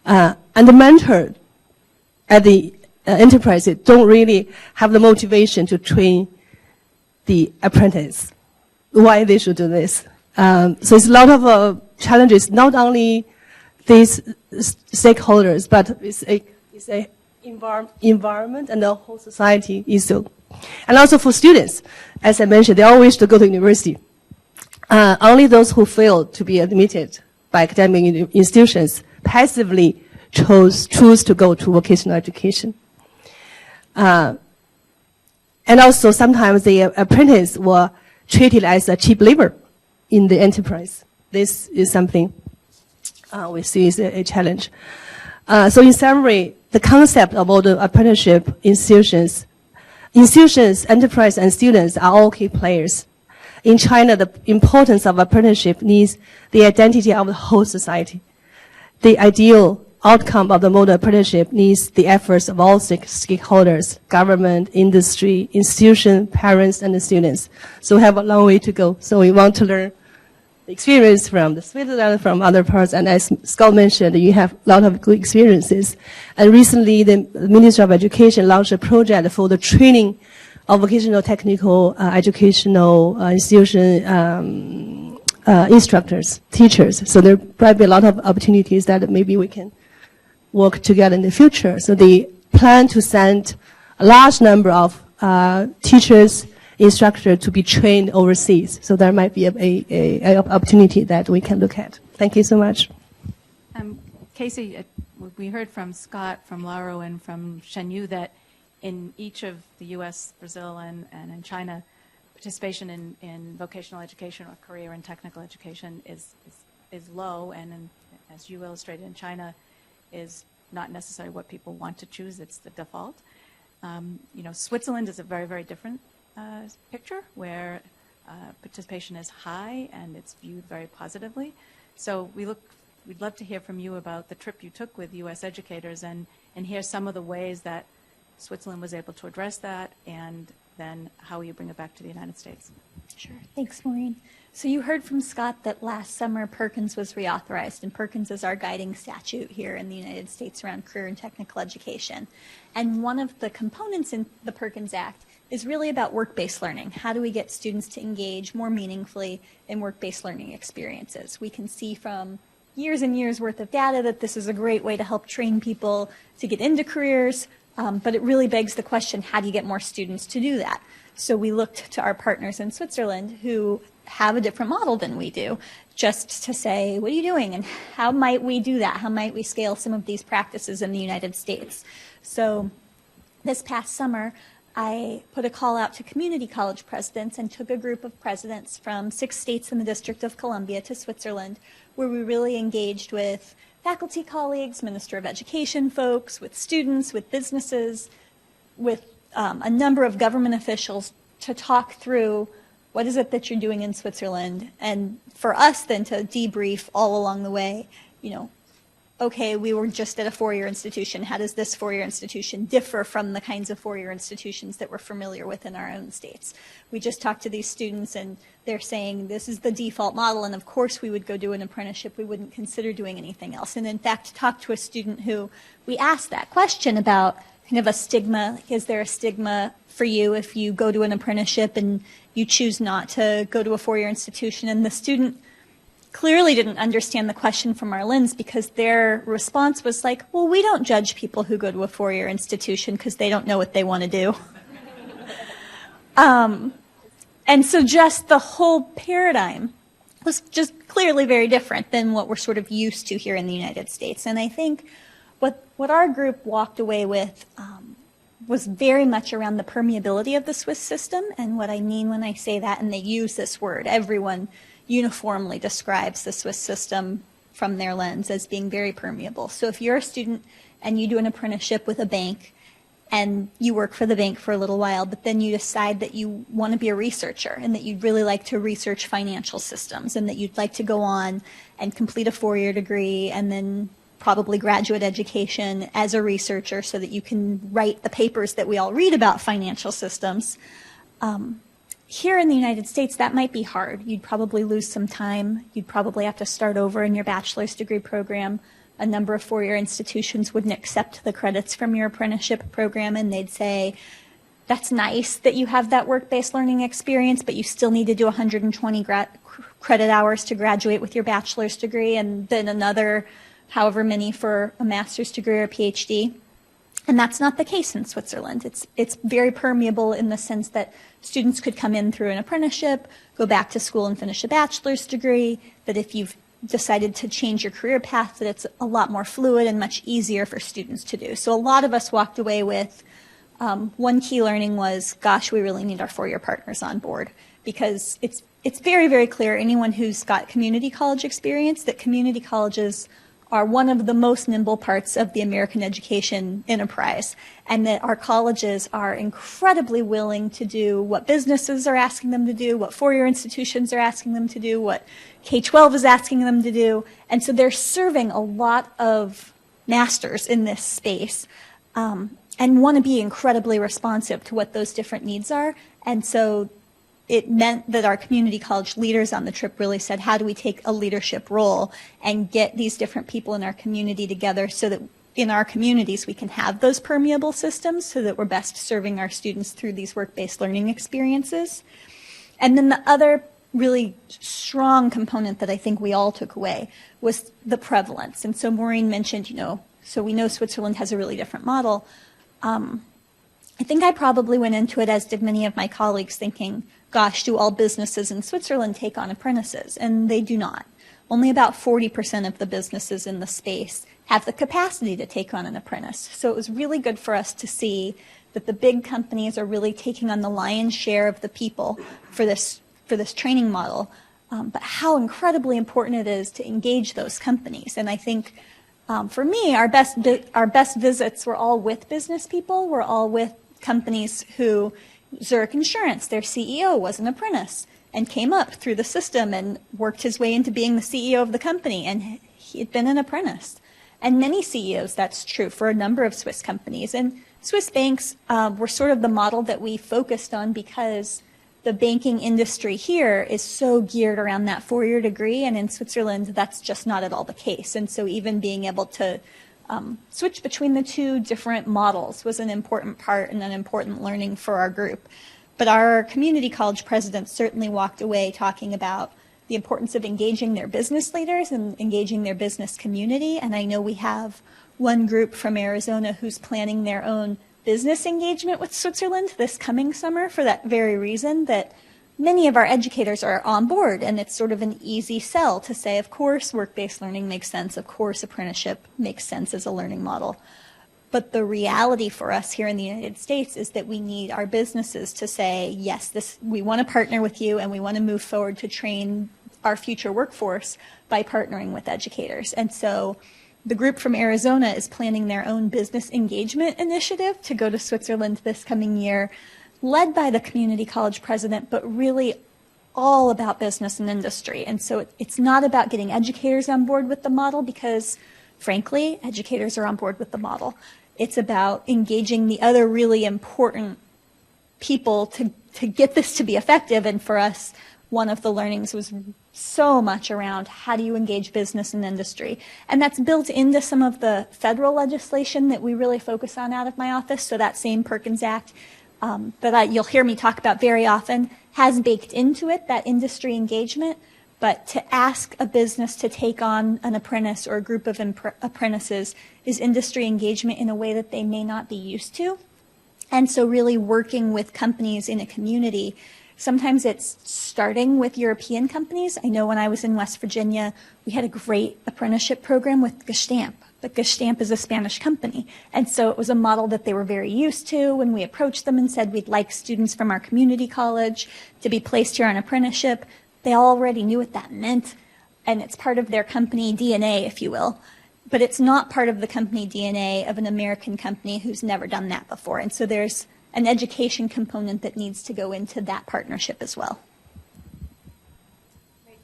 And the mentor at the enterprises don't really have the motivation to train the apprentice. Why they should do this? So it's a lot of challenges, not only these stakeholders, but it's a environment and the whole society issue. And also for students, as I mentioned, they all wish to go to university. Only those who fail to be admitted by academic institutions passively choose to go to vocational education. And also sometimes the apprentice were treated as a cheap labor in the enterprise. This is something we see is a challenge. So in summary, the concept of all the apprenticeship institutions, enterprise, and students are all key players. In China, the importance of apprenticeship needs the identity of the whole society. The ideal outcome of the model apprenticeship needs the efforts of all stakeholders, government, industry, institution, parents, and the students. So we have a long way to go. So we want to learn the experience from the Switzerland, from other parts, and as Scott mentioned, you have a lot of good experiences. And recently, the Ministry of Education launched a project for the training of vocational technical educational institution instructors, teachers. So there might be a lot of opportunities that maybe we can work together in the future. So they plan to send a large number of teachers, instructors to be trained overseas. So there might be a opportunity that we can look at. Thank you so much.
Casey, we heard from Scott, from Lauro, and from Xinyu that in each of the U.S., Brazil, and in China, participation in vocational education or career and technical education is low, and as you illustrated, in China is not necessarily what people want to choose. It's the default. Switzerland is a very, very different picture where participation is high and it's viewed very positively. So we'd love to hear from you about the trip you took with U.S. educators and hear some of the ways that Switzerland was able to address that and then how will you bring it back to the United States?
Sure. Thanks, Maureen. So you heard from Scott that last summer Perkins was reauthorized, and Perkins is our guiding statute here in the United States around career and technical education. And one of the components in the Perkins Act is really about work-based learning. How do we get students to engage more meaningfully in work-based learning experiences? We can see from years and years worth of data that this is a great way to help train people to get into careers, but it really begs the question, how do you get more students to do that? So we looked to our partners in Switzerland who have a different model than we do, just to say, what are you doing and how might we do that? How might we scale some of these practices in the United States? So this past summer, I put a call out to community college presidents and took a group of presidents from 6 states in the District of Columbia to Switzerland, where we really engaged with faculty colleagues, Minister of Education folks, with students, with businesses, with a number of government officials to talk through what is it that you're doing in Switzerland, and for us then to debrief all along the way, okay, we were just at a 4-year institution. How does this 4-year institution differ from the kinds of 4-year institutions that we're familiar with in our own states? We just talked to these students and they're saying this is the default model, and of course we would go do an apprenticeship. We wouldn't consider doing anything else. And in fact, talked to a student who we asked that question about kind of a stigma. Is there a stigma for you if you go to an apprenticeship and you choose not to go to a 4-year institution? And the student clearly didn't understand the question from our lens, because their response was like, well, we don't judge people who go to a 4-year institution because they don't know what they want to do. And so just the whole paradigm was just clearly very different than what we're sort of used to here in the United States. And I think what our group walked away with was very much around the permeability of the Swiss system. And what I mean when I say that, and they use this word, everyone uniformly describes the Swiss system from their lens as being very permeable. So if you're a student and you do an apprenticeship with a bank and you work for the bank for a little while, but then you decide that you want to be a researcher and that you'd really like to research financial systems and that you'd like to go on and complete a 4-year degree and then probably graduate education as a researcher so that you can write the papers that we all read about financial systems. Here in the United States, that might be hard. You'd probably lose some time. You'd probably have to start over in your bachelor's degree program. A number of 4-year institutions wouldn't accept the credits from your apprenticeship program, and they'd say, that's nice that you have that work-based learning experience, but you still need to do 120 credit hours to graduate with your bachelor's degree, and then another however many for a master's degree or a PhD. And that's not the case in Switzerland. It's very permeable in the sense that students could come in through an apprenticeship, go back to school and finish a bachelor's degree, that if you've decided to change your career path, that it's a lot more fluid and much easier for students to do. So a lot of us walked away with one key learning was, gosh, we really need our 4-year partners on board, because it's very, very clear, anyone who's got community college experience, that community colleges are one of the most nimble parts of the American education enterprise, and that our colleges are incredibly willing to do what businesses are asking them to do, what 4-year institutions are asking them to do, what K-12 is asking them to do. And so they're serving a lot of masters in this space and want to be incredibly responsive to what those different needs are. And so it meant that our community college leaders on the trip really said, how do we take a leadership role and get these different people in our community together so that in our communities we can have those permeable systems so that we're best serving our students through these work-based learning experiences. And then the other really strong component that I think we all took away was the prevalence. And so Maureen mentioned, so we know Switzerland has a really different model. I think I probably went into it, as did many of my colleagues, thinking, gosh, do all businesses in Switzerland take on apprentices? And they do not. Only about 40% of the businesses in the space have the capacity to take on an apprentice. So it was really good for us to see that the big companies are really taking on the lion's share of the people for this training model, but how incredibly important it is to engage those companies. And I think for me, our best visits were all with business people. We're all with companies who, Zurich Insurance, their CEO was an apprentice and came up through the system and worked his way into being the CEO of the company, and he had been an apprentice. And many CEOs, that's true for a number of Swiss companies. And Swiss banks were sort of the model that we focused on because the banking industry here is so geared around that four-year degree, and in Switzerland, that's just not at all the case. And so even being able to switch between the two different models was an important part and an important learning for our group. But our community college presidents certainly walked away talking about the importance of engaging their business leaders and engaging their business community. And I know we have one group from Arizona who's planning their own business engagement with Switzerland this coming summer for that very reason, that many of our educators are on board, and it's sort of an easy sell to say, of course, work-based learning makes sense, of course, apprenticeship makes sense as a learning model. But the reality for us here in the United States is that we need our businesses to say, yes, we want to partner with you, and we want to move forward to train our future workforce by partnering with educators. And so the group from Arizona is planning their own business engagement initiative to go to Switzerland this coming year, led by the community college president, but really all about business and industry. And so it's not about getting educators on board with the model because, frankly, educators are on board with the model. It's about engaging the other really important people to get this to be effective. And for us, one of the learnings was so much around how do you engage business and industry. And that's built into some of the federal legislation that we really focus on out of my office. So that same Perkins Act that you'll hear me talk about very often has baked into it that industry engagement. But to ask a business to take on an apprentice or a group of apprentices is industry engagement in a way that they may not be used to. And so really working with companies in a community, sometimes it's starting with European companies. I know when I was in West Virginia, we had a great apprenticeship program with Stump. But Stump is a Spanish company. And so it was a model that they were very used to. When we approached them and said we'd like students from our community college to be placed here on apprenticeship, they already knew what that meant. And it's part of their company DNA, if you will. But it's not part of the company DNA of an American company who's never done that before. And so there's an education component that needs to go into that partnership as well.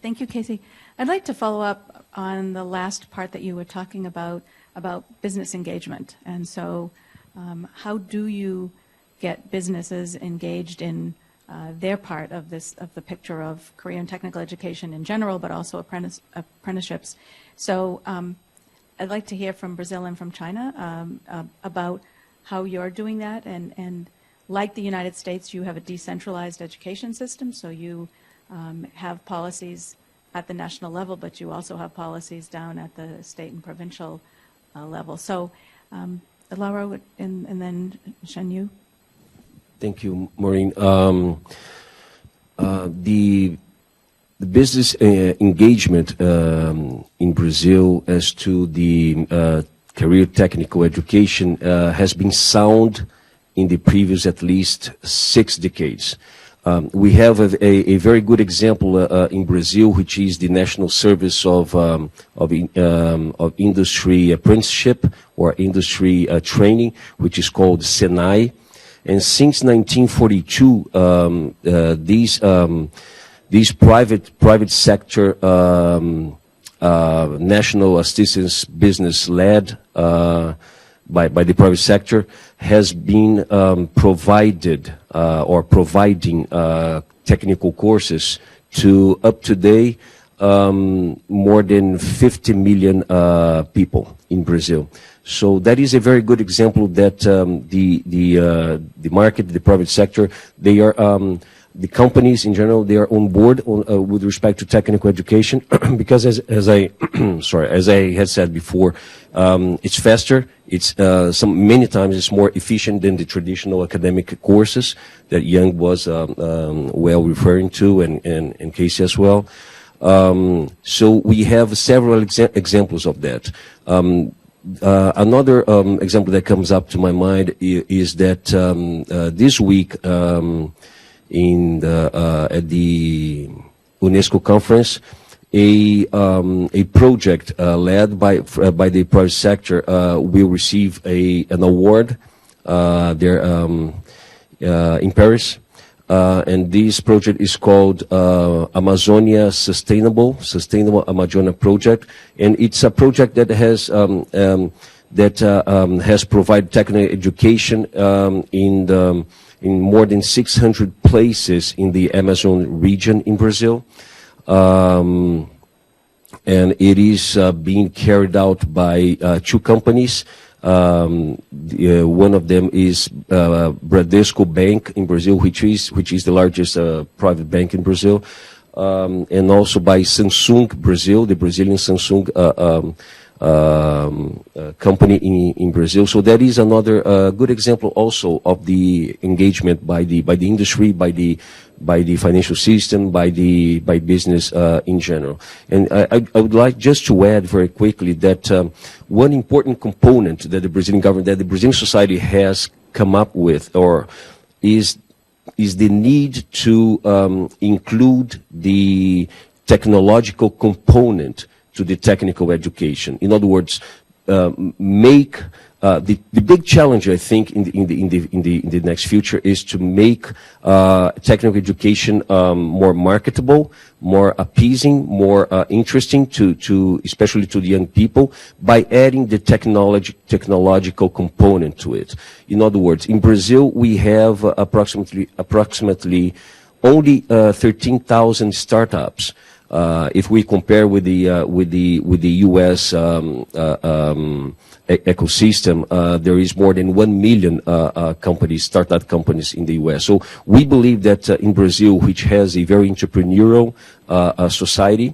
Thank you, Casey. I'd like to follow up on the last part that you were talking about business engagement. And so how do you get businesses engaged in their part of the picture of career and technical education in general, but also apprenticeships? So I'd like to hear from Brazil and from China about how you're doing that. And like the United States, you have a decentralized education system, so you have policies at the national level, but you also have policies down at the state and provincial level. So Lauro and then Xinyu.
Thank you, Maureen. The business engagement in Brazil as to the career technical education has been sound in the previous at least 6 decades. We have a very good example in Brazil, which is the National Service of Industry Apprenticeship or Industry Training, which is called SENAI. And since 1942, these private sector national assistance business led by the private sector has been providing technical courses to up to date more than 50 million people in Brazil. So that is a very good example that the market, the private sector, they are the companies in general, they are on board with respect to technical education because as I had said before, it's faster. It's many times it's more efficient than the traditional academic courses that Young was well referring to and Casey as well. So we have several examples of that. Another example that comes up to my mind is that this week at the UNESCO conference, a project led by the private sector will receive an award there in Paris, and this project is called Amazonia Sustainable Amazonia Project, and it's a project that has that has provided technical education in more than 600 places in the Amazon region in Brazil. And it is being carried out by 2 companies. One of them is Bradesco Bank in Brazil, which is the largest private bank in Brazil, and also by Samsung Brazil, the Brazilian Samsung company in Brazil. So that is another good example also of the engagement by the industry, by the financial system, by business in general. And I would like just to add very quickly that one important component that the Brazilian government, that the Brazilian society has come up with, or is the need to include the technological component to the technical education. In other words, make the big challenge, I think, in the next future is to make technical education more marketable, more appeasing, more interesting to especially to the young people by adding the technological component to it. In other words, in Brazil we have approximately only 13,000 startups. If we compare with the U.S. ecosystem, there is more than 1 million companies, startup companies in the U.S. So we believe that in Brazil, which has a very entrepreneurial society,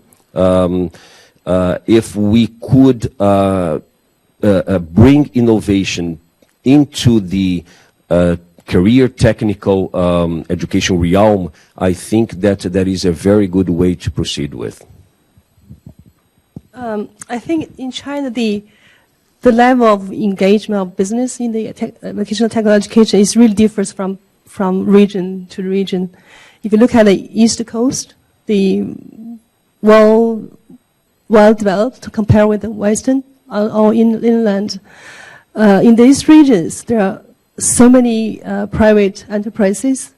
if we could bring innovation into the career technical education realm, I think that that is a very good way to proceed with.
I think in China, the level of engagement of business in the vocational technical education is really differs from region to region. If you look at the East Coast, the well developed to compare with the Western or inland. In these regions, there are so many private enterprises,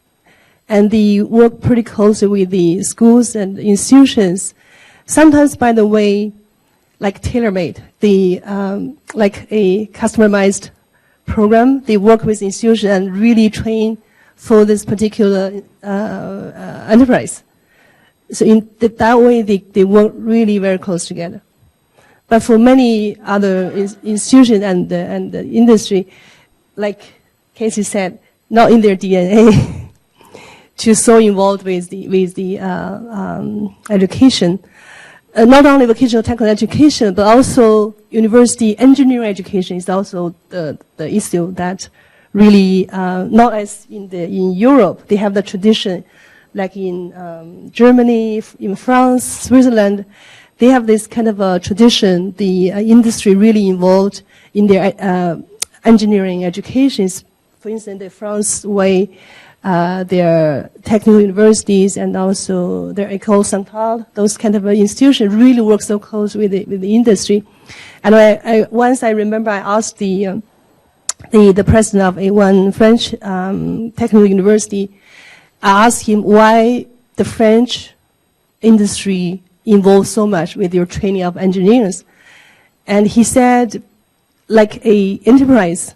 and they work pretty closely with the schools and institutions. Sometimes, by the way, like tailor-made, like a customized program. They work with institutions and really train for this particular enterprise. So in that way, they work really very close together. But for many other institutions and the industry, like Casey said, not in their DNA to so involved with the education. Not only vocational technical education, but also university engineering education is also the issue that really, not as in Europe, they have the tradition, like in Germany, in France, Switzerland, they have this kind of a tradition, the industry really involved in their engineering educations. For instance, the France way, their technical universities and also their École Centrale, those kind of institutions really work so close with the industry. And once I remember I asked the president of one French technical university, I asked him why the French industry involves so much with your training of engineers. And he said, like a enterprise,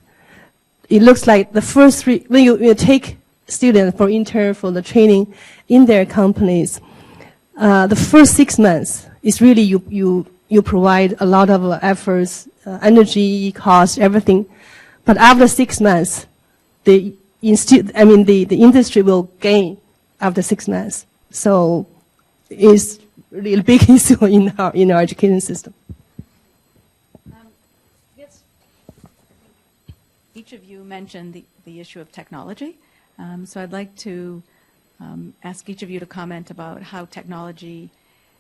it looks like the first three, when you take students for intern for the training in their companies, the first 6 months is really you provide a lot of efforts, energy, cost, everything. But after 6 months, the industry will gain after 6 months. So it's really a big issue in our education system.
Yes. Each of you mentioned the issue of technology. So I'd like to ask each of you to comment about how technology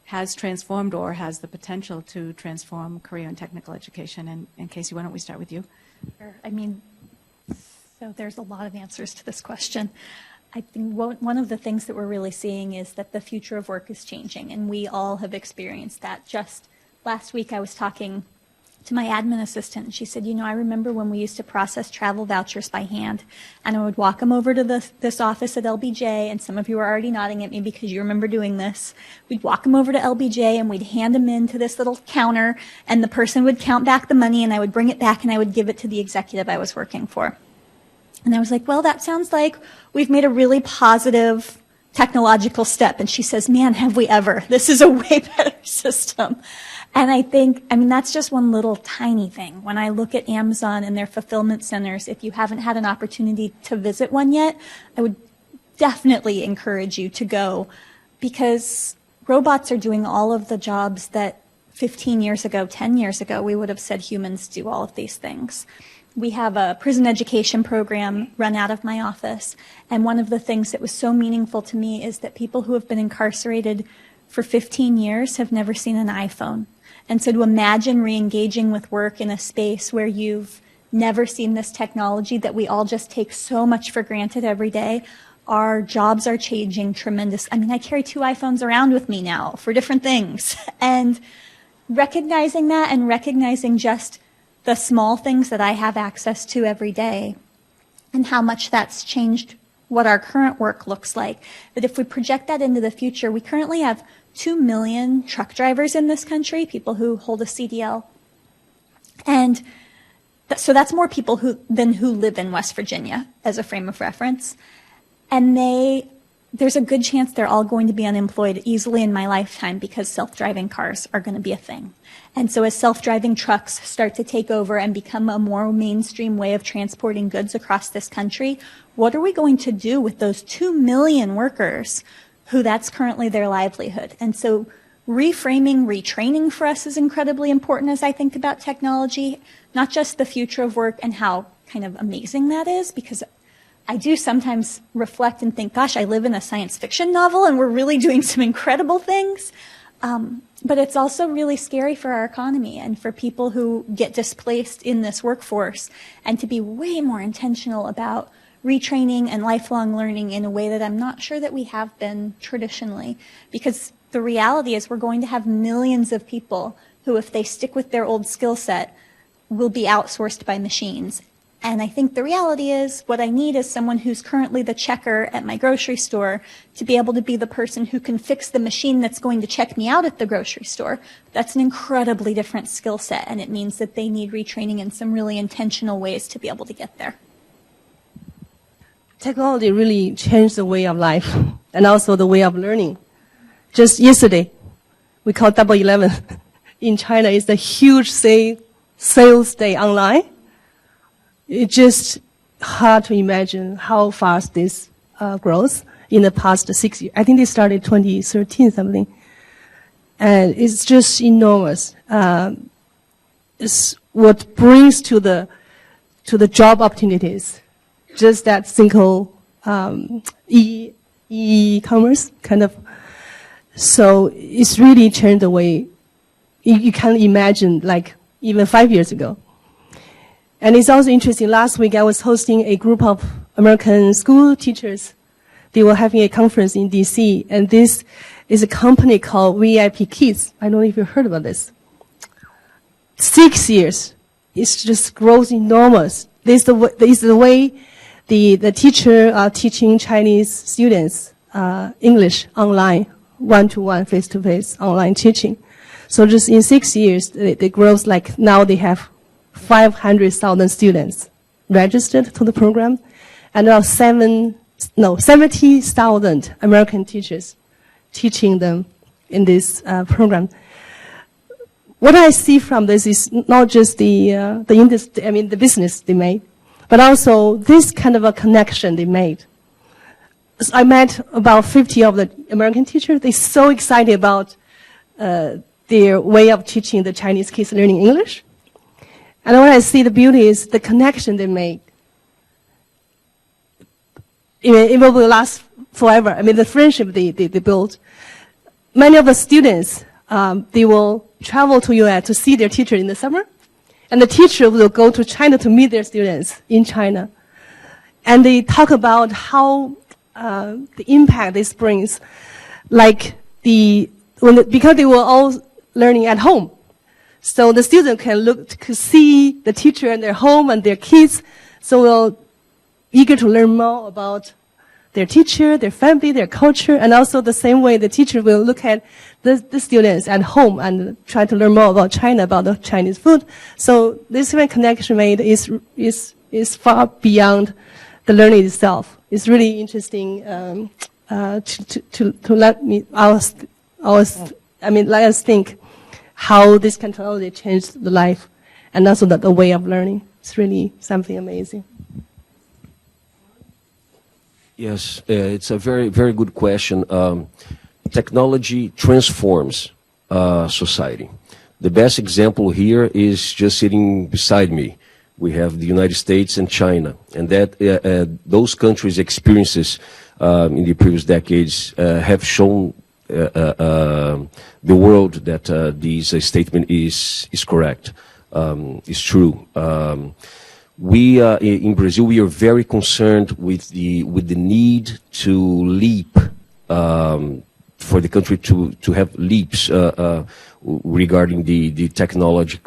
has transformed or has the potential to transform career and technical education. And Casey, why don't we start with you?
Sure. So there's a lot of answers to this question. I think one of the things that we're really seeing is that the future of work is changing, and we all have experienced that. Just last week I was talking to my admin assistant, and she said, you know, I remember when we used to process travel vouchers by hand, and I would walk them over to this office at LBJ, and some of you are already nodding at me because you remember doing this. We'd walk them over to LBJ, and we'd hand them in to this little counter, and the person would count back the money, and I would bring it back, and I would give it to the executive I was working for. And I was like, well, that sounds like we've made a really positive technological step. And she says, man, have we ever? This is a way better system. And I think, I mean, that's just one little tiny thing. When I look at Amazon and their fulfillment centers, if you haven't had an opportunity to visit one yet, I would definitely encourage you to go, because robots are doing all of the jobs that 15 years ago, 10 years ago, we would have said humans do all of these things. We have a prison education program run out of my office, and one of the things that was so meaningful to me is that people who have been incarcerated for 15 years have never seen an iPhone. And so to imagine re-engaging with work in a space where you've never seen this technology that we all just take so much for granted every day, our jobs are changing tremendous. I mean, I carry 2 iPhones around with me now for different things. And recognizing that and recognizing just the small things that I have access to every day and how much that's changed what our current work looks like, that if we project that into the future, we currently have 2 million truck drivers in this country, people who hold a CDL. And so that's more people than who live in West Virginia as a frame of reference. And there's a good chance they're all going to be unemployed easily in my lifetime because self-driving cars are going to be a thing. And so as self-driving trucks start to take over and become a more mainstream way of transporting goods across this country, what are we going to do with those 2 million workers who that's currently their livelihood? And so reframing, retraining for us is incredibly important as I think about technology, not just the future of work and how kind of amazing that is, because I do sometimes reflect and think, gosh, I live in a science fiction novel and we're really doing some incredible things. But it's also really scary for our economy and for people who get displaced in this workforce, and to be way more intentional about retraining and lifelong learning in a way that I'm not sure that we have been traditionally. Because the reality is we're going to have millions of people who, if they stick with their old skill set, will be outsourced by machines. And I think the reality is what I need is someone who's currently the checker at my grocery store to be able to be the person who can fix the machine that's going to check me out at the grocery store. That's an incredibly different skill set, and it means that they need retraining in some really intentional ways to be able to get there.
Technology really changed the way of life and also the way of learning. Just yesterday, we call Double 11 in China. It's a huge sales day online. It's just hard to imagine how fast this grows in the past 6 years. I think they started 2013 something. And it's just enormous. It's what brings to the job opportunities, just that single e-commerce kind of. So it's really changed the way you can imagine, like even 5 years ago. And it's also interesting, last week I was hosting a group of American school teachers. They were having a conference in DC, and this is a company called VIP Kids. I don't know if you heard about this. 6 years. It's just grows enormous. This is the way the teacher are teaching Chinese students English online, one-to-one, face-to-face online teaching. So just in 6 years, the growth, like now they have 500,000 students registered to the program, and there are 70,000 American teachers teaching them in this program. What I see from this is not just the industry, I mean the business they made, but also this kind of a connection they made. So I met about 50 of the American teachers. They're so excited about their way of teaching the Chinese kids learning English. And what I see the beauty is the connection they make. It will last forever. I mean, the friendship they build. Many of the students, they will travel to US to see their teacher in the summer. And the teacher will go to China to meet their students in China. And they talk about how the impact this brings. Like because they were all learning at home. So the student can look to see the teacher and their home and their kids. So we're eager to learn more about their teacher, their family, their culture, and also the same way the teacher will look at the students at home and try to learn more about China, about the Chinese food. So this kind of connection made is far beyond the learning itself. It's really interesting to let us think how this technology changed the life and also the way of learning. It's really something amazing.
Yes, it's a very, very good question. Technology transforms society. The best example here is just sitting beside me. We have the United States and China, and that those countries' experiences in the previous decades have shown the world that this statement is correct, is true. We in Brazil, we are very concerned with the need to leap for the country to have leaps regarding the technology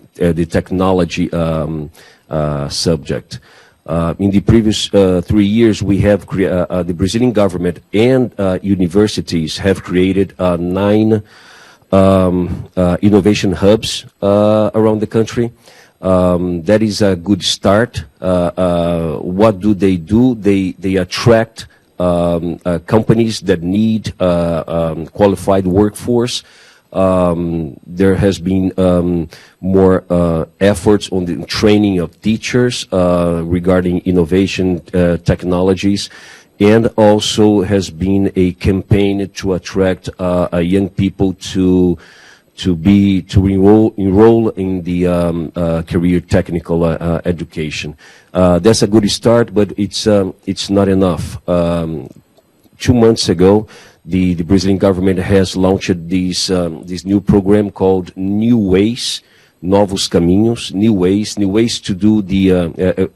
subject. In the previous 3 years, we have the Brazilian government and universities have created 9 innovation hubs around the country. That is a good start. What do? They attract companies that need qualified workforce. There has been more efforts on the training of teachers regarding innovation technologies, and also has been a campaign to attract young people to enroll in the career technical education. That's a good start, but it's not enough. 2 months ago, the Brazilian government has launched this new program called New Ways, Novos Caminhos, New Ways to do the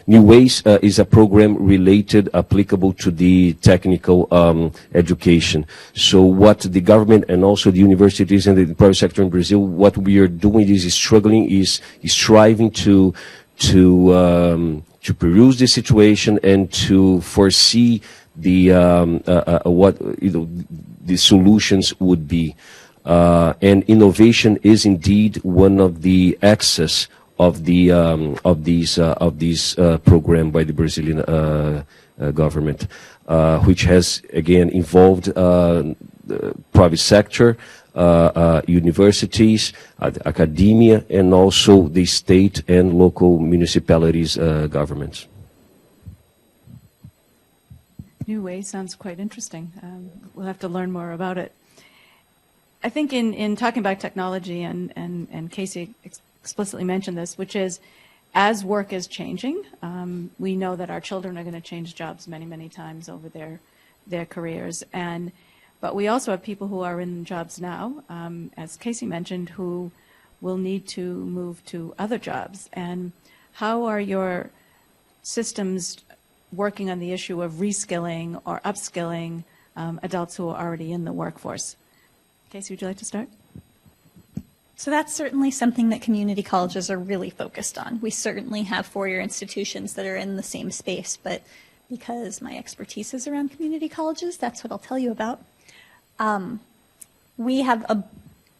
New Ways is a program applicable to the technical education. So what the government and also the universities and the private sector in Brazil, what we are doing is striving to peruse the situation and to foresee the solutions would be. And innovation is indeed one of the axes of this program by the Brazilian government, which has again involved private sector, universities, academia, and also the state and local municipalities governments.
New Way sounds quite interesting. We'll have to learn more about it. I think in talking about technology, and Casey explicitly mentioned this, which is as work is changing, we know that our children are going to change jobs many, many times over their careers. But we also have people who are in jobs now, as Casey mentioned, who will need to move to other jobs. And how are your systems working on the issue of reskilling or upskilling adults who are already in the workforce? Casey, would you like to start?
So that's certainly something that community colleges are really focused on. We certainly have four-year institutions that are in the same space, but because my expertise is around community colleges, that's what I'll tell you about. We have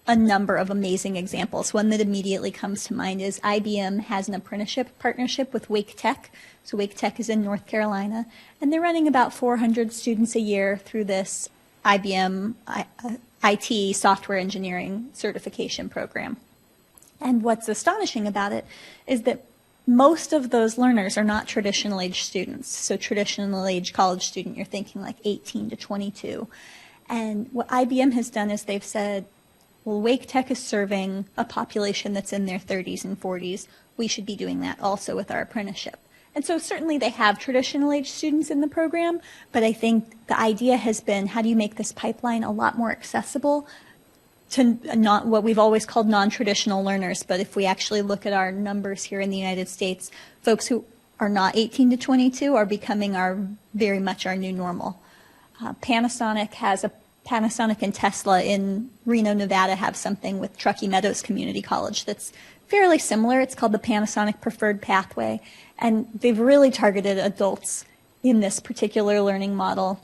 a number of amazing examples. One that immediately comes to mind is IBM has an apprenticeship partnership with Wake Tech. So Wake Tech is in North Carolina, and they're running about 400 students a year through this IBM IT software engineering certification program. And what's astonishing about it is that most of those learners are not traditional age students. So traditional age college student, you're thinking like 18 to 22. And what IBM has done is they've said, well, Wake Tech is serving a population that's in their 30s and 40s. We should be doing that also with our apprenticeship. And so certainly they have traditional age students in the program, but I think the idea has been, how do you make this pipeline a lot more accessible to not what we've always called non-traditional learners? But if we actually look at our numbers here in the United States, folks who are not 18 to 22 are becoming very much our new normal. Panasonic has Panasonic and Tesla in Reno, Nevada have something with Truckee Meadows Community College that's fairly similar. It's called the Panasonic Preferred Pathway, and they've really targeted adults in this particular learning model.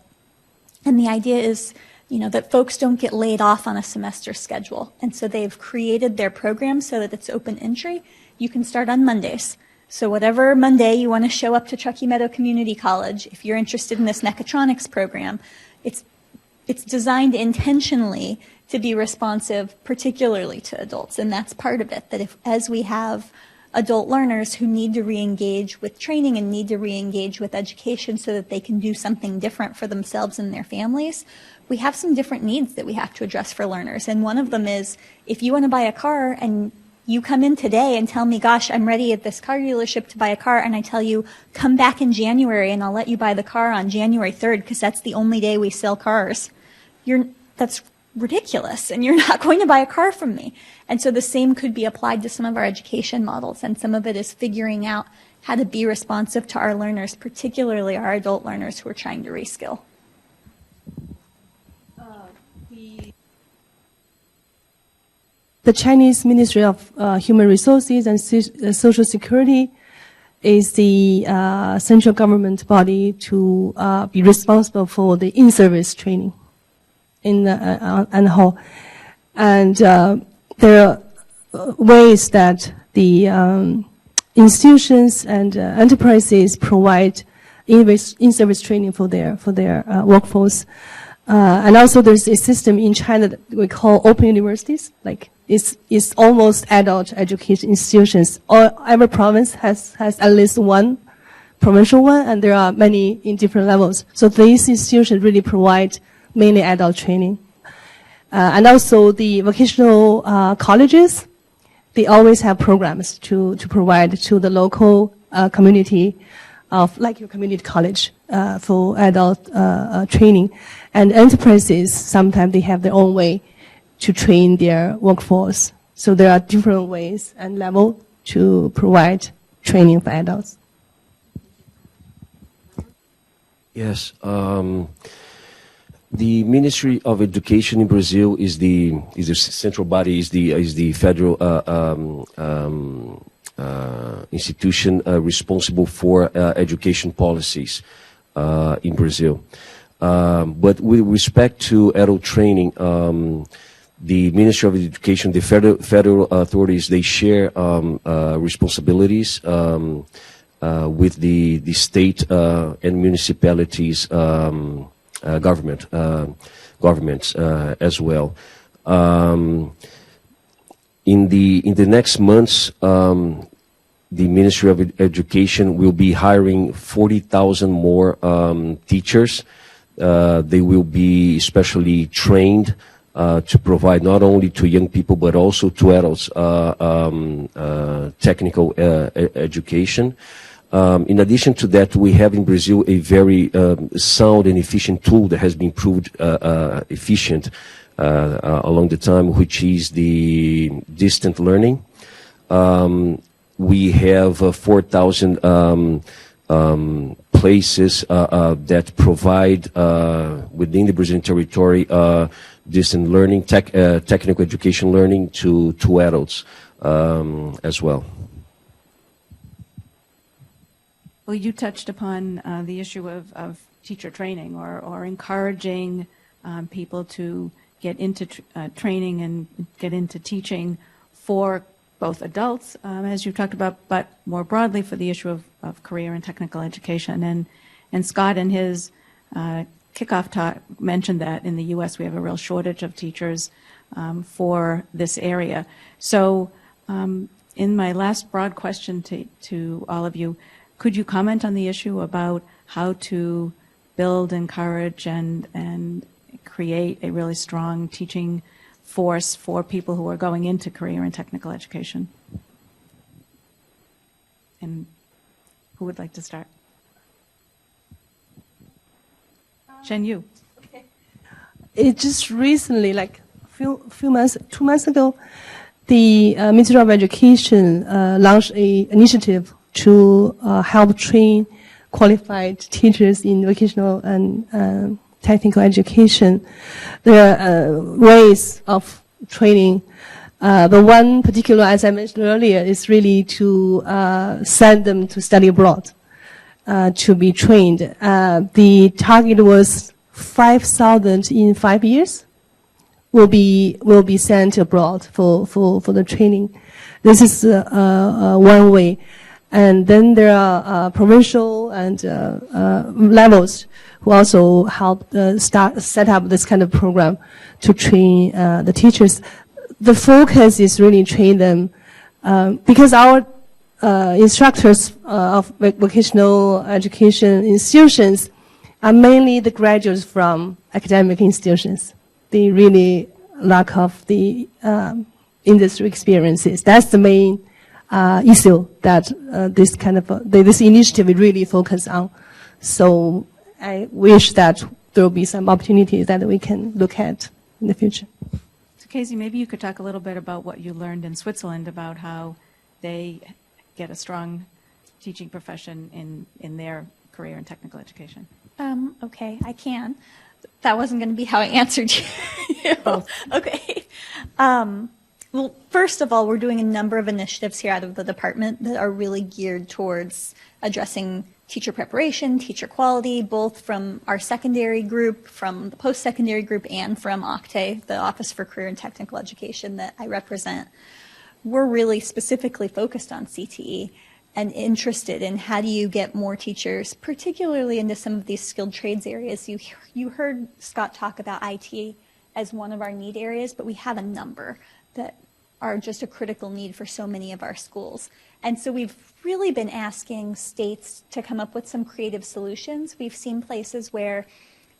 And the idea is, that folks don't get laid off on a semester schedule. And so they've created their program so that it's open entry. You can start on Mondays. So whatever Monday you want to show up to Truckee Meadow Community College, if you're interested in this mechatronics program, it's designed intentionally to be responsive particularly to adults. And that's part of it, that as we have adult learners who need to re-engage with training and need to re-engage with education so that they can do something different for themselves and their families, we have some different needs that we have to address for learners. And one of them is, if you want to buy a car and you come in today and tell me, gosh, I'm ready at this car dealership to buy a car, and I tell you, come back in January and I'll let you buy the car on January 3rd because that's the only day we sell cars. That's ridiculous, and you're not going to buy a car from me. And so the same could be applied to some of our education models, and some of it is figuring out how to be responsive to our learners, particularly our adult learners who are trying to reskill.
The Chinese Ministry of Human Resources and Social Security is the central government body to be responsible for the in-service training in the whole. And there are ways that the institutions and enterprises provide in-service training for their workforce. And also there's a system in China that we call open universities. Like it's almost adult education institutions. Every province has at least one provincial one, and there are many in different levels. So these institutions really provide mainly adult training. And also the vocational colleges, they always have programs to provide to the local community of, like your community college, for adult training. And enterprises, sometimes they have their own way to train their workforce. So there are different ways and level to provide training for adults.
Yes. The Ministry of Education in Brazil is the central body, is the federal institution responsible for education policies in Brazil. But with respect to adult training, the Ministry of Education, the federal authorities, they share responsibilities with the state and municipalities governments as well. In the next months, the Ministry of Education will be hiring 40,000 more teachers. They will be specially trained to provide not only to young people but also to adults technical education. In addition to that, we have in Brazil a very sound and efficient tool that has been proved efficient along the time, which is the distant learning. We have 4,000 places that provide within the Brazilian territory distant learning, technical education learning to adults as well.
Well, you touched upon the issue of teacher training or encouraging people to get into training and get into teaching for both adults, as you talked about, but more broadly for the issue of career and technical education. And Scott in his kickoff talk mentioned that in the U.S. we have a real shortage of teachers for this area. So in my last broad question to all of you, could you comment on the issue about how to build, encourage, and create a really strong teaching force for people who are going into career and technical education? And who would like to start? Xinyu.
Okay. It just recently, like few months, 2 months ago, the Ministry of Education launched an initiative to help train qualified teachers in vocational and technical education, there are ways of training. The one particular, as I mentioned earlier, is really to send them to study abroad, to be trained. The target was 5,000 in 5 years will be sent abroad for the training. This is one way. And then there are provincial and levels who also help set up this kind of program to train the teachers. The focus is really train them because our instructors of vocational education institutions are mainly the graduates from academic institutions. They really lack of the industry experiences. That's the main issue that this kind of this initiative really focus on. So I wish that there will be some opportunities that we can look at in the future.
So Casey, maybe you could talk a little bit about what you learned in Switzerland about how they get a strong teaching profession in their career in technical education.
Okay, I can. That wasn't going to be how I answered you. Okay. Well, first of all, we're doing a number of initiatives here out of the department that are really geared towards addressing teacher preparation, teacher quality, both from our secondary group, from the post-secondary group, and from Attaché, the Office for Career and Technical Education that I represent. We're really specifically focused on CTE and interested in how do you get more teachers, particularly into some of these skilled trades areas. You heard Scott talk about IT as one of our need areas, but we have a number that are just a critical need for so many of our schools. And so we've really been asking states to come up with some creative solutions. We've seen places where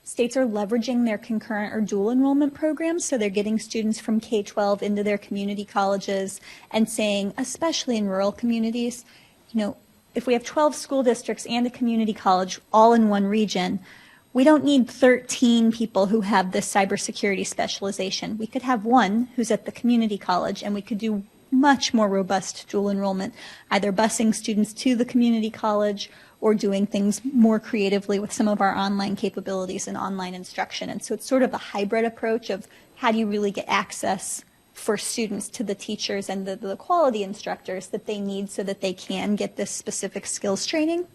states are leveraging their concurrent or dual enrollment programs, so they're getting students from K-12 into their community colleges and saying, especially in rural communities, you know, if we have 12 school districts and a community college all in one region, we don't need 13 people who have this cybersecurity specialization. We could have one who's at the community college, and we could do much more robust dual enrollment, either busing students to the community college or doing things more creatively with some of our online capabilities and online instruction. And so it's sort of a hybrid approach of how do you really get access for students to the teachers and the quality instructors that they need so that they can get this specific skills training.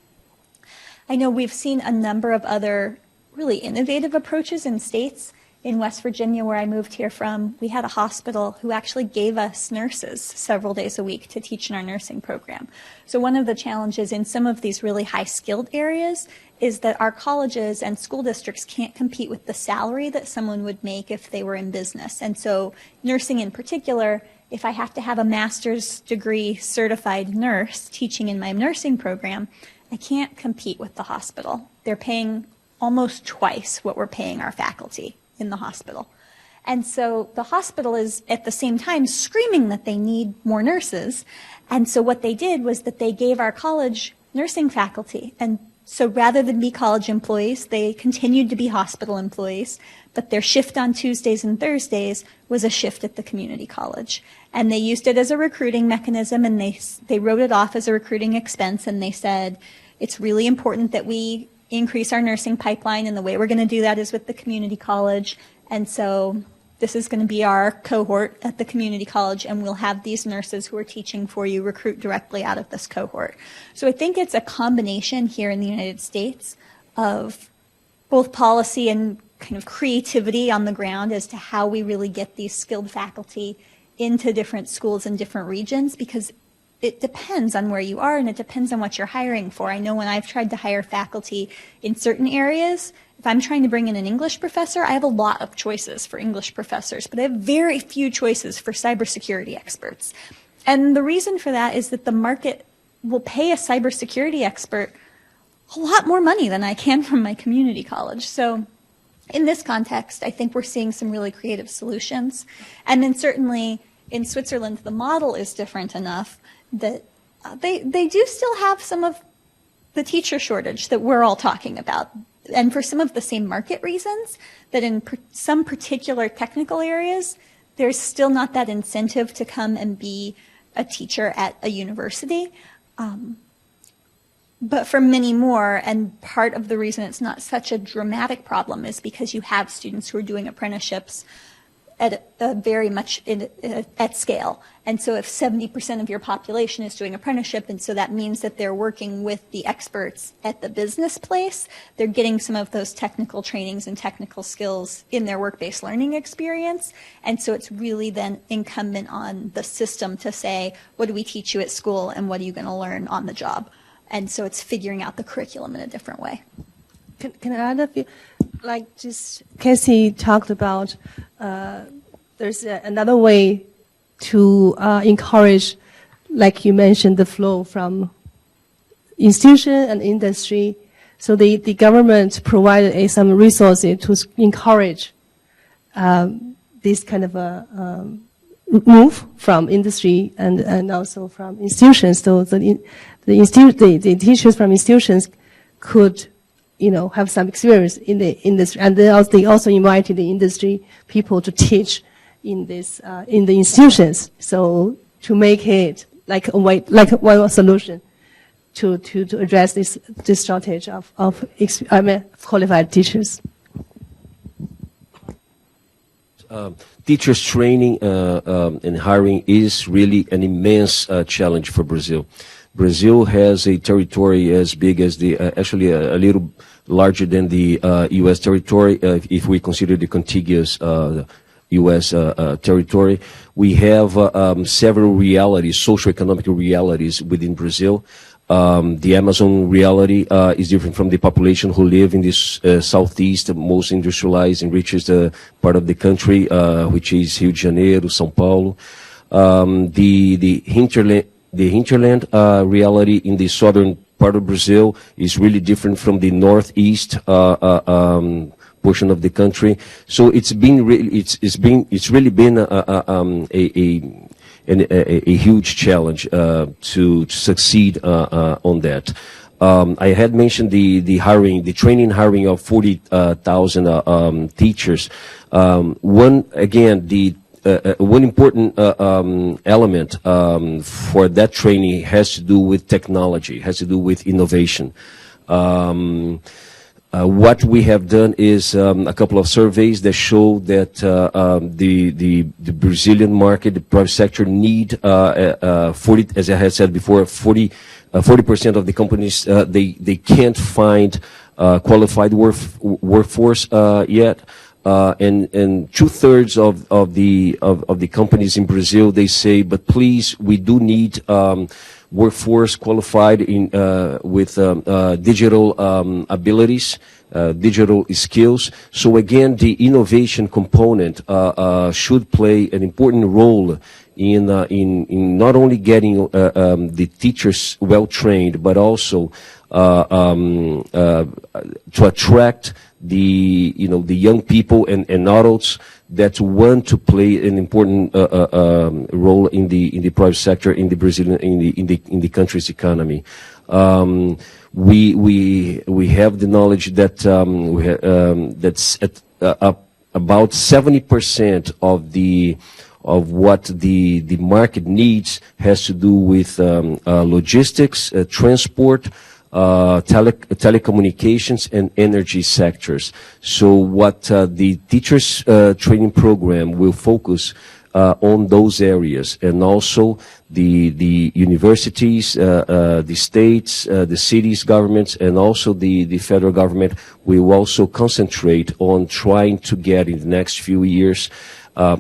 I know we've seen a number of other really innovative approaches in states. In West Virginia, where I moved here from, we had a hospital who actually gave us nurses several days a week to teach in our nursing program. So one of the challenges in some of these really high-skilled areas is that our colleges and school districts can't compete with the salary that someone would make if they were in business. And so nursing in particular, if I have to have a master's degree certified nurse teaching in my nursing program, I can't compete with the hospital. They're paying almost twice what we're paying our faculty in the hospital. And so the hospital is at the same time screaming that they need more nurses. And so what they did was that they gave our college nursing faculty. And so rather than be college employees, they continued to be hospital employees, but their shift on Tuesdays and Thursdays was a shift at the community college. And they used it as a recruiting mechanism, and they wrote it off as a recruiting expense, and they said, it's really important that we increase our nursing pipeline, and the way we're going to do that is with the community college. And so this is going to be our cohort at the community college, and we'll have these nurses who are teaching for you recruit directly out of this cohort. So I think it's a combination here in the United States of both policy and kind of creativity on the ground as to how we really get these skilled faculty into different schools in different regions, because it depends on where you are and it depends on what you're hiring for. I know when I've tried to hire faculty in certain areas, if I'm trying to bring in an English professor, I have a lot of choices for English professors, but I have very few choices for cybersecurity experts. And the reason for that is that the market will pay a cybersecurity expert a lot more money than I can from my community college. So in this context, I think we're seeing some really creative solutions. And then certainly in Switzerland, the model is different enough that they do still have some of the teacher shortage that we're all talking about. And for some of the same market reasons, that in some particular technical areas, there's still not that incentive to come and be a teacher at a university. But for many more, and part of the reason it's not such a dramatic problem is because you have students who are doing apprenticeships at very much at scale. And so if 70% of your population is doing apprenticeship, and so that means that they're working with the experts at the business place, they're getting some of those technical trainings and technical skills in their work-based learning experience. And so it's really then incumbent on the system to say, what do we teach you at school and what are you going to learn on the job? And so it's figuring out the curriculum in a different way.
Can I add a few? Like just Cassie talked about, there's another way to encourage, like you mentioned, the flow from institution and industry. So the government provided some resources to encourage this kind of a move from industry and also from institutions. So the teachers from institutions could, have some experience in the industry, and they also invited the industry people to teach in this in the institutions. So to make it like one solution to address this shortage of qualified teachers.
Teachers training and hiring is really an immense challenge for Brazil. Brazil has a territory as big as actually a little larger than the U.S. territory, if we consider the contiguous U.S. territory. We have several realities, socioeconomic realities within Brazil. The Amazon reality is different from the population who live in this southeast, most industrialized and richest part of the country, which is Rio de Janeiro, São Paulo. The hinterland reality in the southern part of Brazil is really different from the northeast portion of the country. So it's really been a huge challenge to succeed on that. I had mentioned the training of 40,000 teachers. One important element for that training has to do with technology, has to do with innovation. What we have done is a couple of surveys that show that the Brazilian market, the private sector, need 40, as I had said before, 40% of the companies they can't find qualified workforce yet. And 2/3 of the companies in Brazil, they say, but please, we do need workforce qualified with digital abilities, digital skills. So again, the innovation component should play an important role in not only getting the teachers well trained, but also to attract the young people and adults that want to play an important role in the private sector in the Brazilian in the country's economy. We have the knowledge that that's at about 70% of what the market needs has to do with logistics, transport, telecommunications and energy sectors. So what the teachers training program will focus on those areas, and also the universities, the states, the cities, governments, and also the federal government will also concentrate on trying to get in the next few years a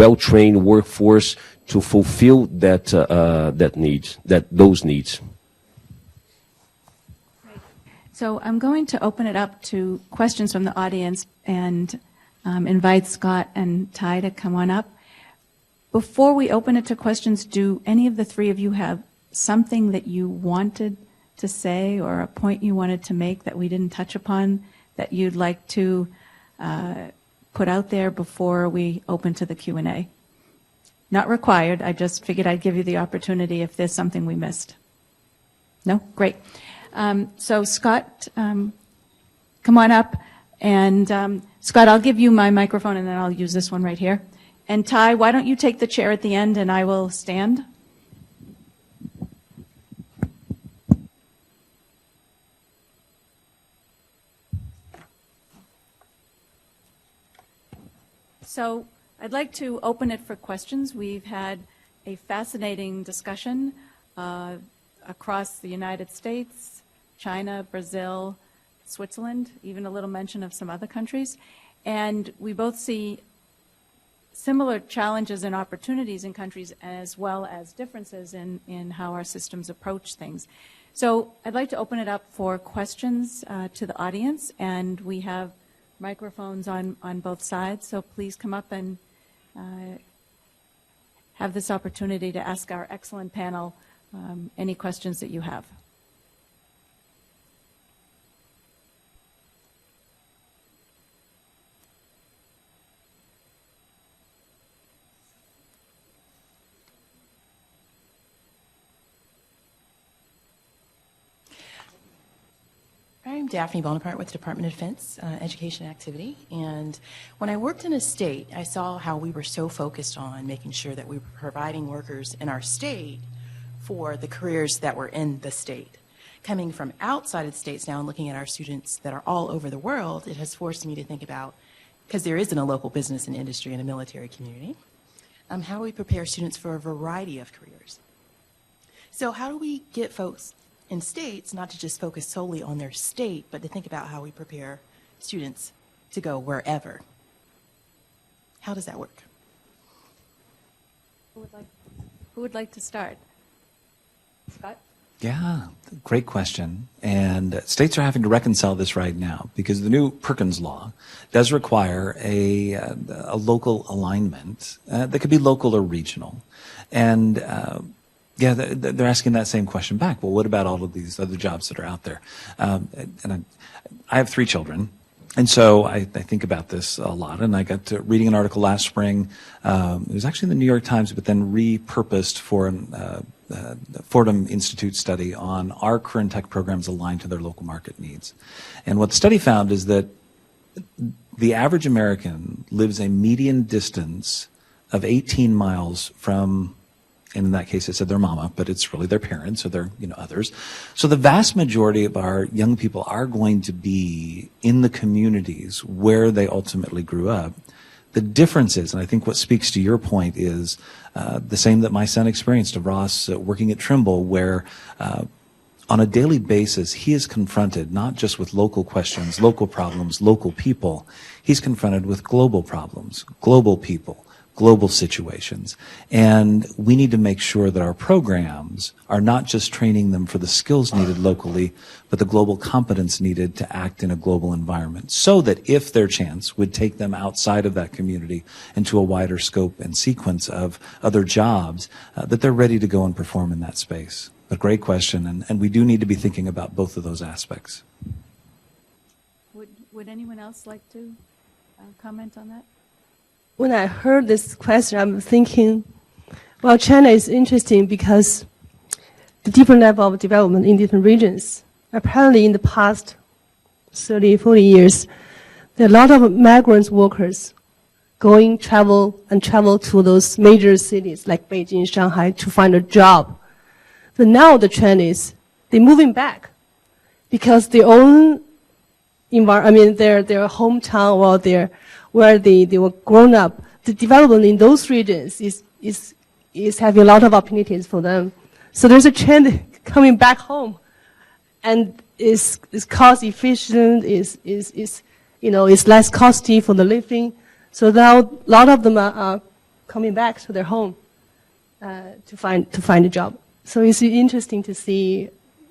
well-trained workforce to fulfill those needs.
So I'm going to open it up to questions from the audience and invite Scott and Ty to come on up. Before we open it to questions, do any of the three of you have something that you wanted to say or a point you wanted to make that we didn't touch upon that you'd like to put out there before we open to the Q&A? Not required. I just figured I'd give you the opportunity if there's something we missed. No? Great. So Scott, come on up. And Scott, I'll give you my microphone and then I'll use this one right here. And Ty, why don't you take the chair at the end and I will stand? So I'd like to open it for questions. We've had a fascinating discussion across the United States, China, Brazil, Switzerland, even a little mention of some other countries. And we both see similar challenges and opportunities in countries as well as differences in how our systems approach things. So I'd like to open it up for questions to the audience, and we have microphones on both sides, so please come up and have this opportunity to ask our excellent panel any questions that you have.
I'm Daphne Bonaparte with the Department of Defense Education Activity, and when I worked in a state, I saw how we were so focused on making sure that we were providing workers in our state for the careers that were in the state. Coming from outside of the states now and looking at our students that are all over the world, it has forced me to think about, because there isn't a local business and industry in a military community, how do we prepare students for a variety of careers? So how do we get folks in states not to just focus solely on their state, but to think about how we prepare students to go wherever? How does that work?
Who would like to start? Scott?
Yeah, great question. And states are having to reconcile this right now because the new Perkins law does require a local alignment that could be local or regional. And yeah, they're asking that same question back. Well, what about all of these other jobs that are out there? And I have 3 children. And so I think about this a lot, and I got to reading an article last spring. It was actually in the New York Times, but then repurposed for the Fordham Institute study on are current tech programs aligned to their local market needs. And what the study found is that the average American lives a median distance of 18 miles from, and in that case it said their mama, but it's really their parents or their others. So the vast majority of our young people are going to be in the communities where they ultimately grew up. The difference is, and I think what speaks to your point is the same that my son experienced of Ross working at Trimble, where on a daily basis he is confronted not just with local questions, local problems, local people. He's confronted with global problems, global people, global situations. And we need to make sure that our programs are not just training them for the skills needed locally, but the global competence needed to act in a global environment, so that if their chance would take them outside of that community into a wider scope and sequence of other jobs, that they're ready to go and perform in that space. A great question, and we do need to be thinking about both of those aspects.
Would anyone else like to comment on that?
When I heard this question, I'm thinking, well, China is interesting because the different level of development in different regions. Apparently, in the past 30, 40 years, there are a lot of migrant workers travel to those major cities like Beijing, Shanghai to find a job. But now the trend is they're moving back because their own environment, their hometown or where they were grown up, the development in those regions is having a lot of opportunities for them. So there's a trend coming back home, and is cost efficient, is less costly for the living. So now a lot of them are coming back to their home to find a job. So it's interesting to see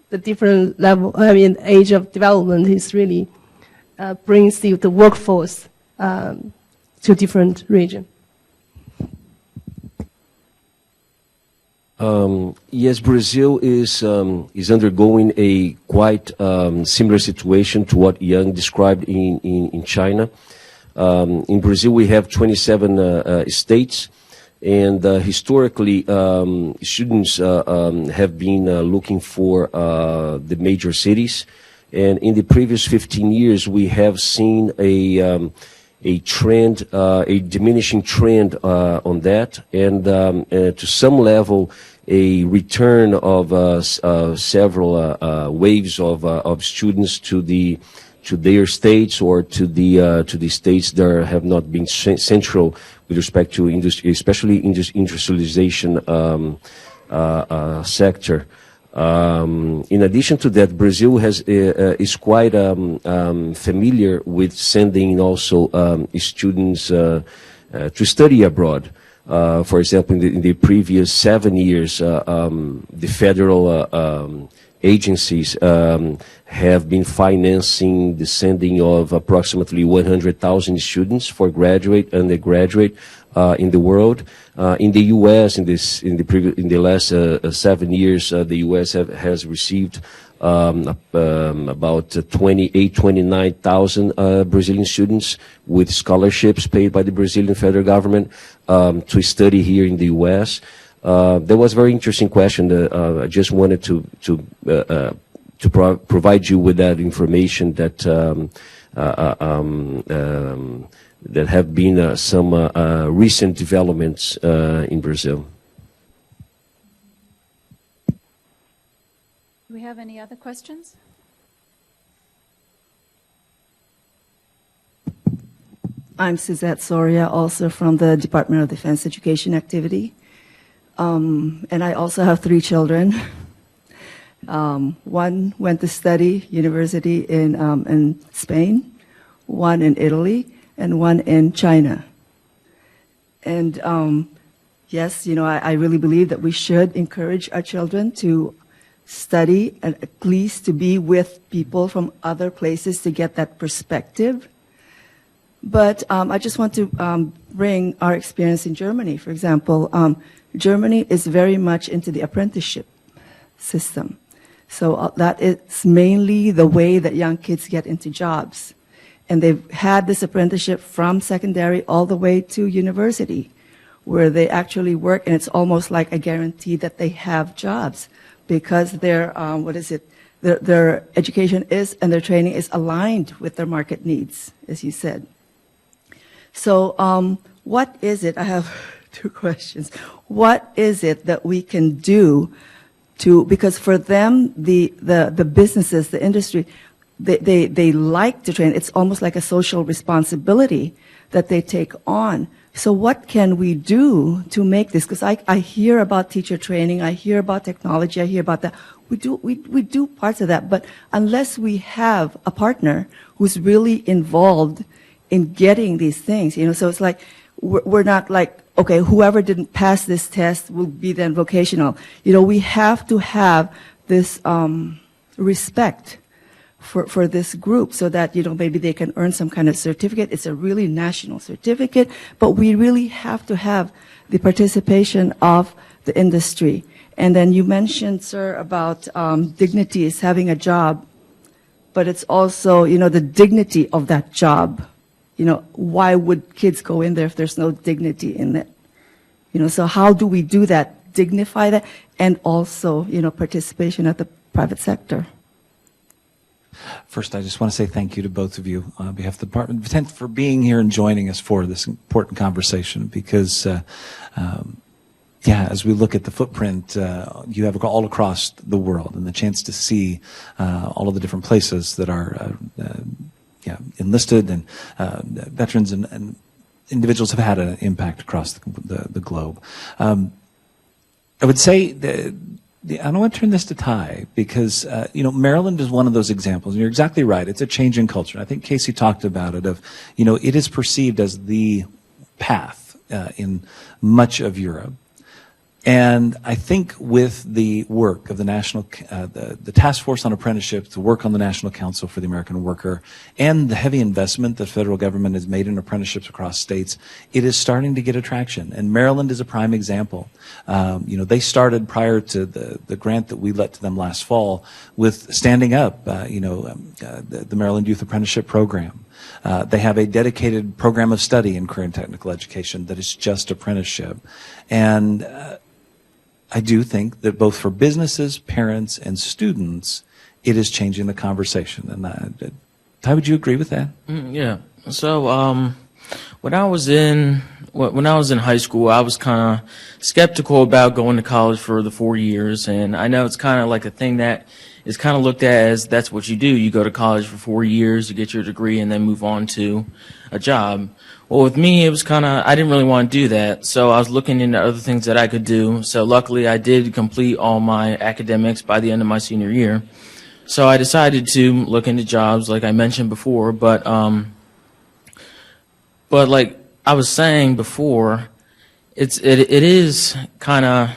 the different level. Age of development is really brings the workforce to different region.
Yes, Brazil is undergoing a quite similar situation to what Yang described in China. In Brazil, we have 27 states, and historically, students have been looking for the major cities. And in the previous 15 years, we have seen a trend, a diminishing trend on that, and to some level, a return of several waves of students to the their states or to the states that have not been central with respect to industry, especially industrialization sector. In addition to that, Brazil is quite familiar with sending also students to study abroad. For example, in the previous 7 years, the federal agencies have been financing the sending of approximately 100,000 students for graduate, undergraduate in the world. In the U.S., in the last 7 years, the U.S. has received about 29,000 Brazilian students with scholarships paid by the Brazilian federal government to study here in the U.S. There was a very interesting question. I just wanted to provide you with that information that that have been some recent developments in Brazil.
Do we have any other questions?
I'm Suzette Soria, also from the Department of Defense Education Activity. And I also have 3 children. One went to study university in Spain, one in Italy, and one in China. And yes, you know, I really believe that we should encourage our children to study and at least to be with people from other places to get that perspective. But I just want to bring our experience in Germany. For example, Germany is very much into the apprenticeship system. So that is mainly the way that young kids get into jobs. And they've had this apprenticeship from secondary all the way to university, where they actually work, and it's almost like a guarantee that they have jobs because their their education is and their training is aligned with their market needs, as you said. So what is it? I have 2 questions. What is it that we can do to, because for them, the businesses, the industry, they like to train. It's almost like a social responsibility that they take on. So what can we do to make this? Because I hear about teacher training, I hear about technology, I hear about that. We do parts of that, but unless we have a partner who's really involved in getting these things, you know, so it's like we're not like, okay, whoever didn't pass this test will be then vocational. You know, we have to have this respect for this group so that, you know, maybe they can earn some kind of certificate. It's a really national certificate, but we really have to have the participation of the industry. And then you mentioned, sir, about dignity is having a job, but it's also, you know, the dignity of that job. You know, why would kids go in there if there's no dignity in it? You know, so how do we do that, dignify that, and also, you know, participation at the private sector?
First, I just want to say thank you to both of you on behalf of the Department of Defense for being here and joining us for this important conversation because, as we look at the footprint you have all across the world and the chance to see all of the different places that are enlisted and veterans and individuals have had an impact across the globe. I would say that I don't want to turn this to Ty because, you know, Maryland is one of those examples. And you're exactly right. It's a change in culture. I think Casey talked about it of, you know, it is perceived as the path in much of Europe. And I think with the work of the National, the Task Force on Apprenticeships, the work on the National Council for the American Worker, and the heavy investment the federal government has made in apprenticeships across states, it is starting to get attraction. And Maryland is a prime example. You know, they started prior to the grant that we let to them last fall with standing up, the Maryland Youth Apprenticeship Program. They have a dedicated program of study in career and technical education that is just apprenticeship. And I do think that both for businesses, parents, and students, it is changing the conversation. And Ty, would you agree with that?
Yeah. So when I was in when I was in high school, I was kind of skeptical about going to college for the 4 years, and I know it's kind of like a thing that is kind of looked at as that's what you do. You go to college for 4 years, you get your degree, and then move on to a job. Well, with me, it was kind of, I didn't really want to do that, so I was looking into other things that I could do. So luckily, I did complete all my academics by the end of my senior year. So I decided to look into jobs, like I mentioned before, but like I was saying before, it is kind of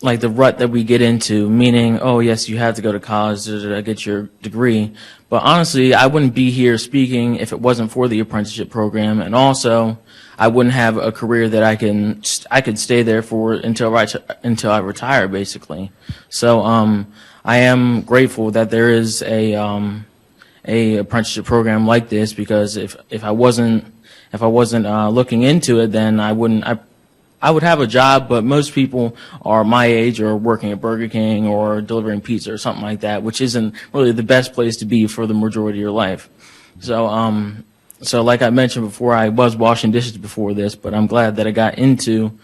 like the rut that we get into, meaning, oh yes, you have to go to college to get your degree. But honestly, I wouldn't be here speaking if it wasn't for the apprenticeship program, and also I wouldn't have a career that I could stay there for until I retire, basically. So I am grateful that there is a apprenticeship program like this, because if I wasn't looking into it, then I would have a job, but most people are my age or working at Burger King or delivering pizza or something like that, which isn't really the best place to be for the majority of your life. So like I mentioned before, I was washing dishes before this, but I'm glad that I got into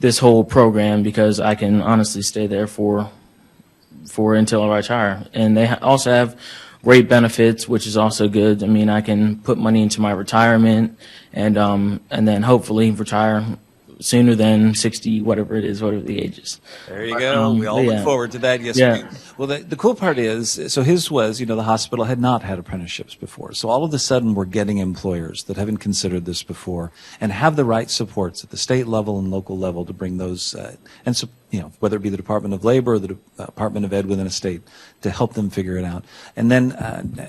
this whole program, because I can honestly stay there for until I retire. And they also have great benefits, which is also good. I mean, I can put money into my retirement and then hopefully retire sooner than 60, whatever it is, whatever the age is.
There you go. We all look forward to that. Yes,
yeah.
we do. Well, the cool part is, so his was, the hospital had not had apprenticeships before. So all of a sudden we're getting employers that haven't considered this before and have the right supports at the state level and local level to bring those, and so, whether it be the Department of Labor or the Department of Ed within a state, to help them figure it out. And then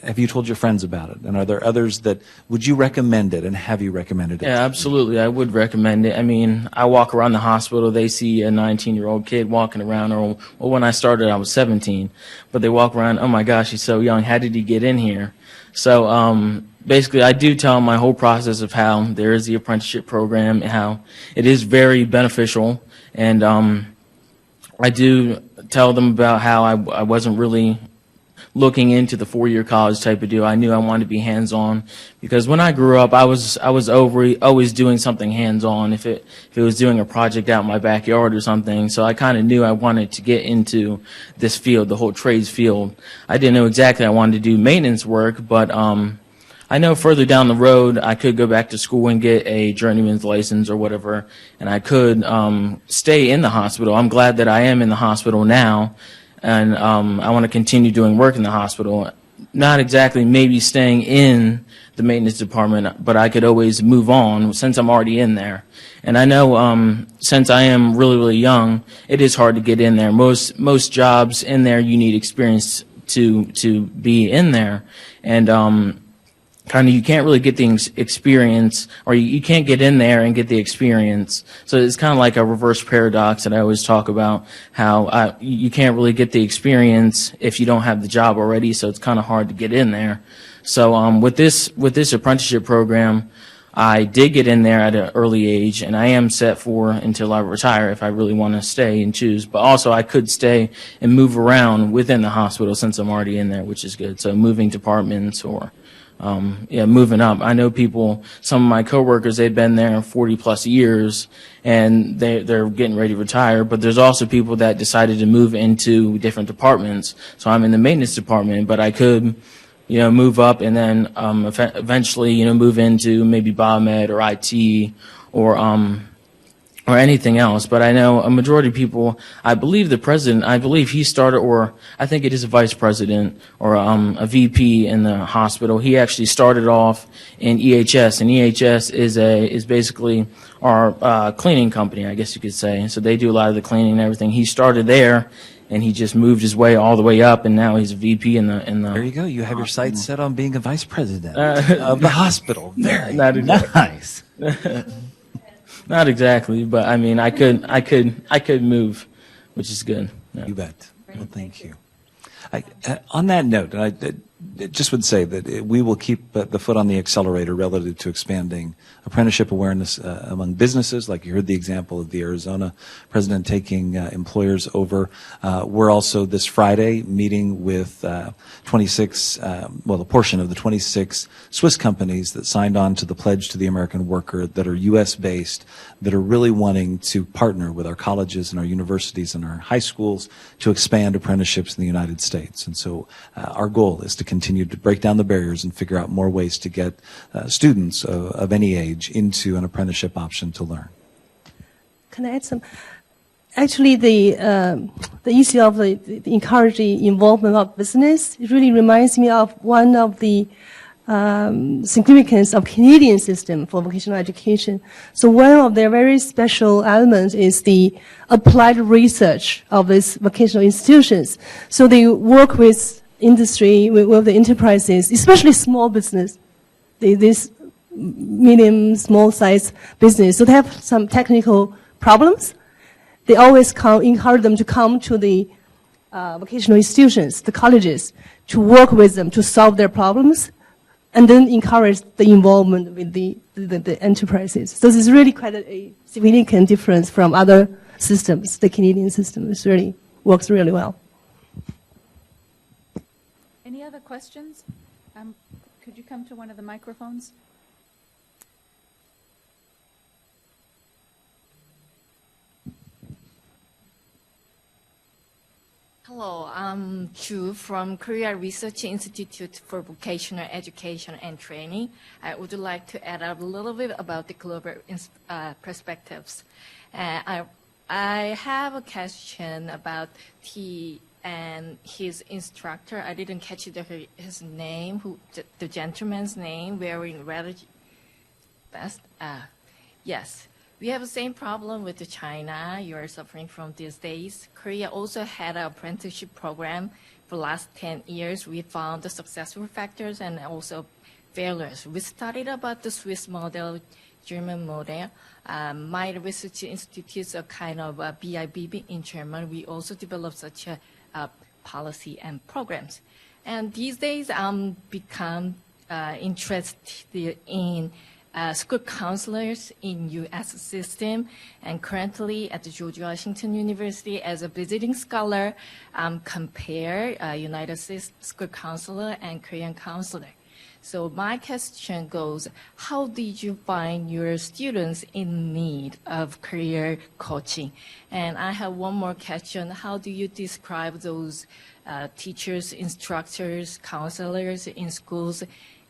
have you told your friends about it? And are there others that, would you recommend it, and have you recommended it?
Yeah, absolutely. I would recommend it. I mean, I walk around the hospital, they see a 19-year-old kid walking around, or well, when I started, I was 17, but they walk around, oh my gosh, he's so young, how did he get in here? So basically, I do tell them my whole process of how there is the apprenticeship program, and how it is very beneficial, and I do tell them about how I wasn't really looking into the 4-year college type of deal. I knew I wanted to be hands-on, because when I grew up, I was always doing something hands-on. If it was doing a project out in my backyard or something, so I kind of knew I wanted to get into this field, the whole trades field. I didn't know exactly I wanted to do maintenance work, but I know further down the road I could go back to school and get a journeyman's license or whatever, and I could stay in the hospital. I'm glad that I am in the hospital now, and I want to continue doing work in the hospital. Not exactly maybe staying in the maintenance department, but I could always move on since I'm already in there. And I know since I am really, really young, it is hard to get in there. Most jobs in there, you need experience to be in there, and kind of you can't really get the experience, or you can't get in there and get the experience. So it's kind of like a reverse paradox that I always talk about, how you can't really get the experience if you don't have the job already, so it's kind of hard to get in there. So with this apprenticeship program, I did get in there at an early age, and I am set for until I retire if I really want to stay and choose. But also I could stay and move around within the hospital since I'm already in there, which is good. So moving departments or moving up. I know people, some of my coworkers, they've been there 40 plus years and they're getting ready to retire, but there's also people that decided to move into different departments. So I'm in the maintenance department, but I could, move up and then eventually, move into maybe biomed or IT or anything else. But I know a majority of people, I believe the president, he started, or I think it is a vice president or a VP in the hospital. He actually started off in EHS, and EHS is basically our cleaning company, I guess you could say. So they do a lot of the cleaning and everything. He started there, and he just moved his way all the way up, and now he's a VP in the.
There you go. You have your sights set on being a vice president of the hospital. Very nice.
Not exactly, but I mean, I could move, which is good. Yeah.
You bet. Well, thank you. On that note, just would say that we will keep the foot on the accelerator relative to expanding apprenticeship awareness among businesses, like you heard the example of the Arizona president taking employers over. We're also this Friday meeting with 26, a portion of the 26 Swiss companies that signed on to the Pledge to the American Worker that are U.S.-based, that are really wanting to partner with our colleges and our universities and our high schools to expand apprenticeships in the United States. And so our goal is to continue to break down the barriers and figure out more ways to get students of any age into an apprenticeship option to learn.
Can I add some? Actually, the issue of the encouraging involvement of business, it really reminds me of one of the significance of Canadian system for vocational education. So one of their very special elements is the applied research of these vocational institutions. So they work with industry, with the enterprises, especially small business, this medium, small size business. So they have some technical problems. They always encourage them to come to the vocational institutions, the colleges, to work with them to solve their problems, and then encourage the involvement with the enterprises. So this is really quite a significant difference from other systems. The Canadian system works really well.
Any other questions? Could you come to one of the microphones?
Hello, I'm Chu from Korea Research Institute for Vocational Education and Training. I would like to add up a little bit about the global perspectives. I have a question about T and his instructor. I didn't catch his name, the gentleman's name, wearing red vest. Yes. We have the same problem with China. You are suffering from these days. Korea also had an apprenticeship program for the last 10 years. We found the successful factors and also failures. We studied about the Swiss model, German model. My research institute is a kind of a BIBB in German. We also developed such a policy and programs. And these days, I'm become interested in school counselors in U.S. system, and currently at the George Washington University as a visiting scholar, compare United States school counselor and Korean counselor. So my question goes, how did you find your students in need of career coaching? And I have one more question. How do you describe those teachers, instructors, counselors in schools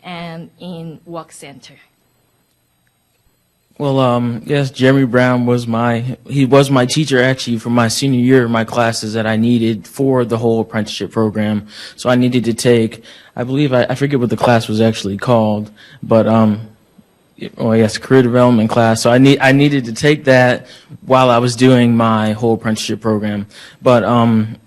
and in work center?
Well, yes, Jeremy Brown was my teacher actually for my senior year, my classes that I needed for the whole apprenticeship program. So I needed to take, I believe, I forget what the class was actually called, but, yes, career development class. So I needed to take that while I was doing my whole apprenticeship program. But,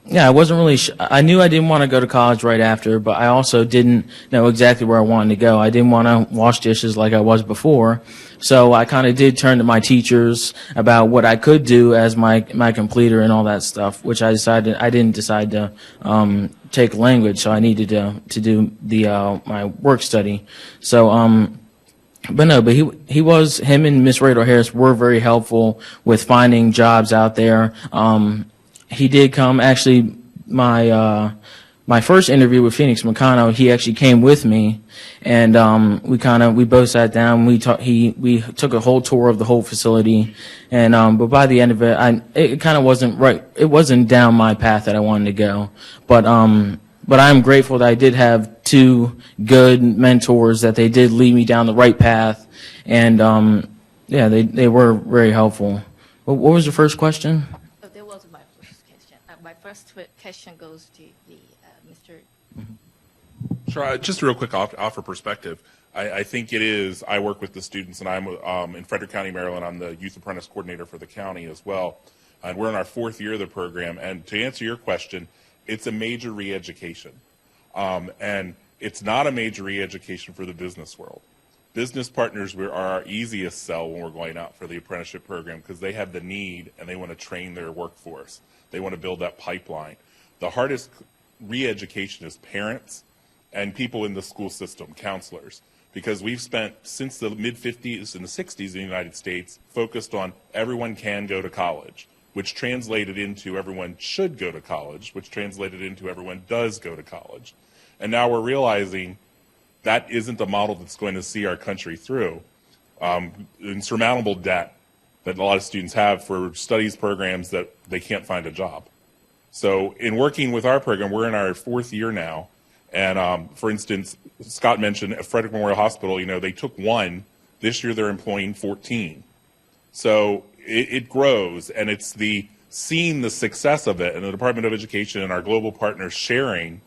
yeah, I wasn't really, I knew I didn't want to go to college right after, but I also didn't know exactly where I wanted to go. I didn't want to wash dishes like I was before. So I kind of did turn to my teachers about what I could do as my completer and all that stuff, which I didn't decide to take language, so I needed to do my work study. So him and Miss Rachel Harris were very helpful with finding jobs out there. He did come, actually, my first interview with Phoenix McConnell, he actually came with me, and we both sat down. We took a whole tour of the whole facility, and but by the end of it, it kind of wasn't right. It wasn't down my path that I wanted to go, but I'm grateful that I did have two good mentors, that they did lead me down the right path, and yeah, they were very helpful. What was your first question?
That was my first question. My first question goes to the Mr.
Sure. Just a real quick offer perspective. I think it is. I work with the students, and I'm in Frederick County, Maryland. I'm the youth apprentice coordinator for the county as well, and we're in our 4th year of the program. And to answer your question, it's a major re-education, and it's not a major re-education for the business world. Business partners are our easiest sell when we're going out for the apprenticeship program, because they have the need and they want to train their workforce. They want to build that pipeline. The hardest re-education is parents and people in the school system, counselors, because we've spent, since the mid-50s and the 60s in the United States, focused on everyone can go to college, which translated into everyone should go to college, which translated into everyone does go to college. And now we're realizing that isn't the model that's going to see our country through. Insurmountable debt that a lot of students have for studies programs that they can't find a job. So in working with our program, we're in our 4th year now. And for instance, Scott mentioned at Frederick Memorial Hospital, you know, they took 1. This year they're employing 14. So it grows, and it's seeing the success of it, and the Department of Education and our global partners sharing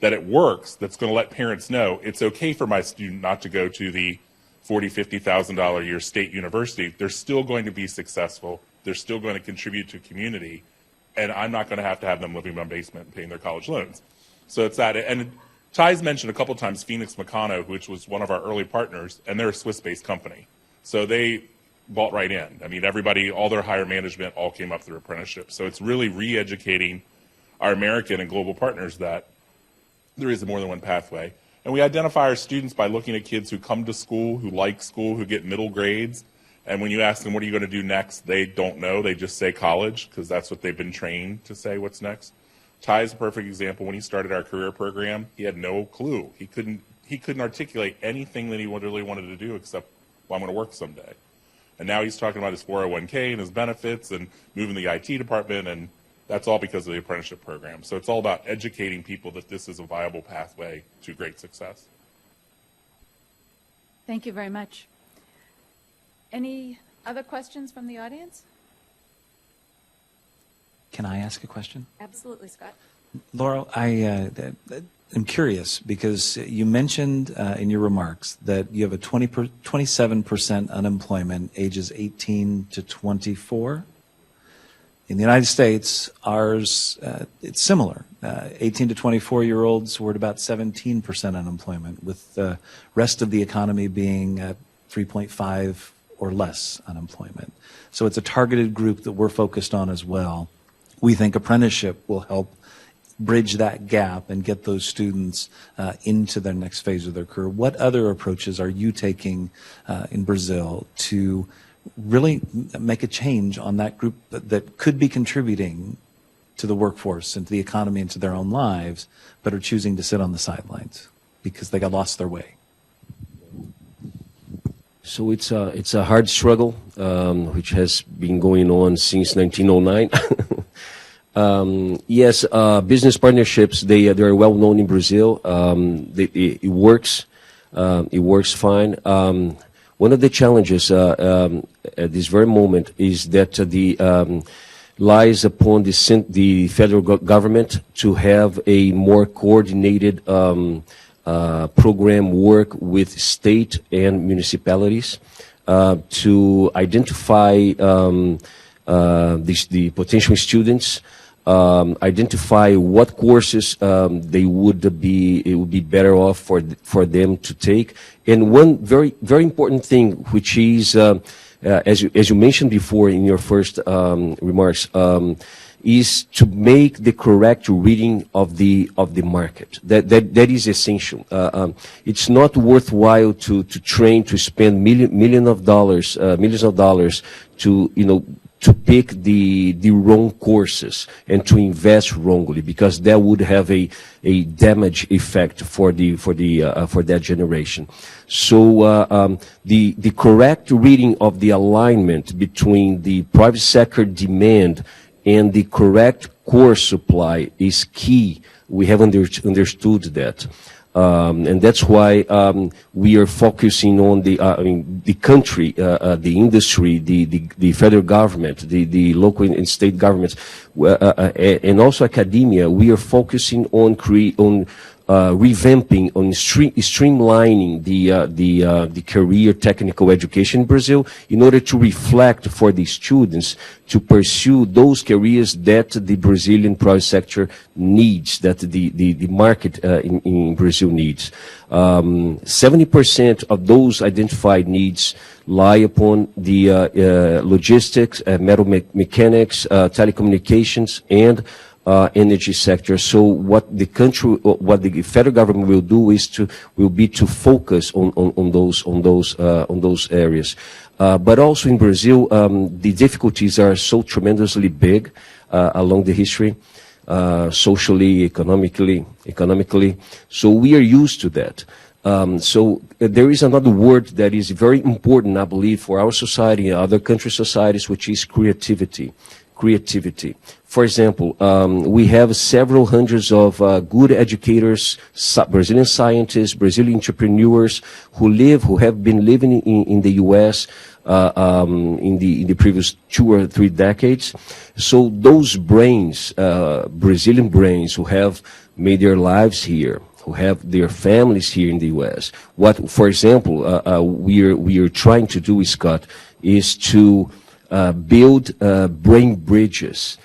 that it works, that's going to let parents know it's okay for my student not to go to the $40,000, $50,000 a year state university. They're still going to be successful. They're still going to contribute to community, and I'm not going to have them living in my basement and paying their college loans. So it's that. And Ty's mentioned a couple times Phoenix Meccano, which was one of our early partners, and they're a Swiss-based company. So they bought right in. I mean, everybody, all their higher management all came up through apprenticeship. So it's really re-educating our American and global partners that there is more than one pathway. And we identify our students by looking at kids who come to school, who like school, who get middle grades. And when you ask them, what are you going to do next? They don't know. They just say college, because that's what they've been trained to say what's next. Ty is a perfect example. When he started our career program, he had no clue. He couldn't articulate anything that he really wanted to do except, well, I'm going to work someday. And now he's talking about his 401k and his benefits and moving the IT department, and that's all because of the apprenticeship program. So it's all about educating people that this is a viable pathway to great success.
Thank you very much. Any other questions from the audience?
Can I ask a question?
Absolutely, Scott.
Lauro, I am curious because you mentioned in your remarks that you have a 27% unemployment ages 18 to 24. In the United States, ours, it's similar. 18 to 24-year-olds were at about 17% unemployment, with the rest of the economy being at 3.5 or less unemployment. So it's a targeted group that we're focused on as well. We think apprenticeship will help bridge that gap and get those students into their next phase of their career. What other approaches are you taking in Brazil to really make a change on that group that could be contributing to the workforce and to the economy and to their own lives, but are choosing to sit on the sidelines because they got lost their way?
So it's a hard struggle, which has been going on since 1909. Yes, business partnerships, they are well known in Brazil. It works. It works fine. One of the challenges at this very moment is that the lies upon the federal government to have a more coordinated program work with state and municipalities to identify the potential students, identify what courses it would be better off for them to take. And one very important thing, which is as you mentioned before in your first remarks, is to make the correct reading of the market. That is essential. It's not worthwhile to train, to spend millions of dollars to pick the wrong courses and to invest wrongly, because that would have a damage effect for that generation. So the correct reading of the alignment between the private sector demand and the correct course supply is key. We have understood that. And that's why we are focusing on the country, the industry, the federal government, the local and state governments, and also academia. We are focusing on revamping, on streamlining the career technical education in Brazil in order to reflect for the students to pursue those careers that the Brazilian private sector needs, that the market in Brazil needs. 70% of those identified needs lie upon the logistics, metal mechanics, telecommunications, and energy sector. So what the federal government will do will be to focus on those areas. But also in Brazil, the difficulties are so tremendously big along the history, socially, economically. So we are used to that. So there is another word that is very important, I believe, for our society and other country societies, which is creativity. Creativity. For example, we have several hundreds of good educators, Brazilian scientists, Brazilian entrepreneurs who have been living in the U.S. In the previous 2 or 3 decades. So those brains, Brazilian brains, who have made their lives here, who have their families here in the U.S. What, for example, we are trying to do, Scott, is to build brain bridges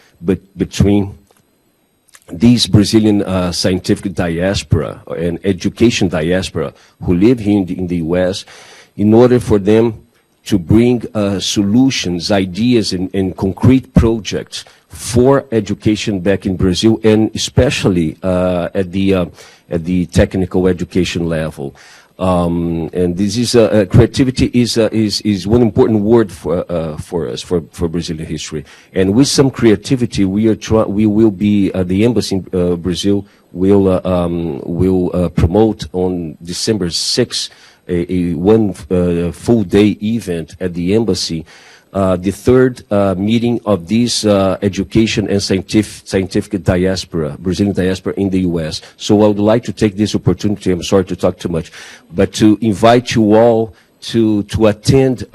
between these Brazilian scientific diaspora and education diaspora who live here in the U.S. in order for them to bring solutions, ideas, and concrete projects for education back in Brazil, and especially at the technical education level. And this is creativity is one important word for us for Brazilian history. And with some creativity, we will be the embassy in Brazil will promote on December 6th one full day event at the embassy. The third meeting of this education and scientific diaspora, Brazilian diaspora in the U.S. So I would like to take this opportunity, I'm sorry to talk too much, but to invite you all to attend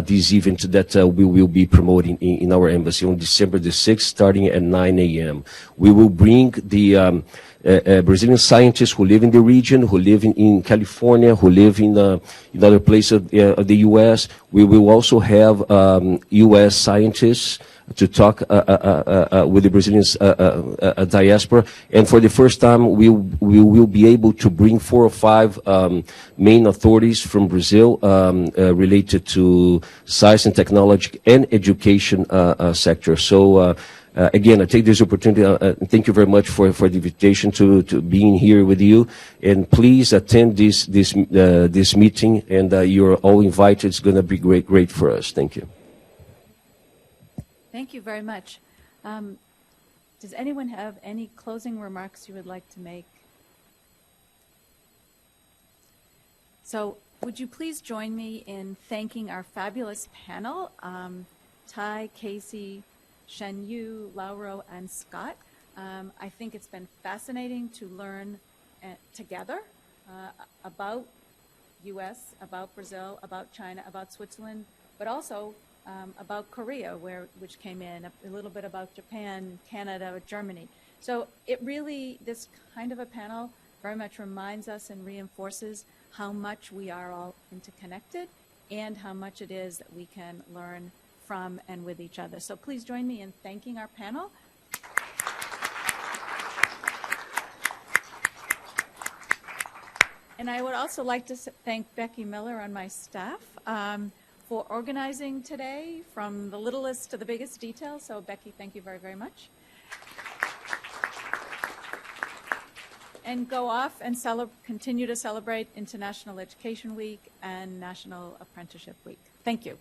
this event that we will be promoting in our embassy on December the 6th, starting at 9 a.m. We will bring the Brazilian scientists who live in the region, who live in California, who live in other places of the U.S. We will also have U.S. scientists to talk with the Brazilian diaspora. And for the first time, we will be able to bring 4 or 5 main authorities from Brazil related to science and technology and education sector. So again, I take this opportunity. Thank you very much for the invitation to being here with you. And please attend this meeting. And you're all invited. It's going to be great for us. Thank you.
Thank you very much. Does anyone have any closing remarks you would like to make? So would you please join me in thanking our fabulous panel, Ty, Casey, Xinyu, Lauro, and Scott. I think it's been fascinating to learn together about U.S., about Brazil, about China, about Switzerland, but also about Korea, which came in, a little bit about Japan, Canada, Germany. So it really, this kind of a panel very much reminds us and reinforces how much we are all interconnected and how much it is that we can learn from and with each other. So please join me in thanking our panel. And I would also like to thank Becky Miller on my staff for organizing today from the littlest to the biggest detail. So Becky, thank you very, very much. And go off and continue to celebrate International Education Week and National Apprenticeship Week. Thank you.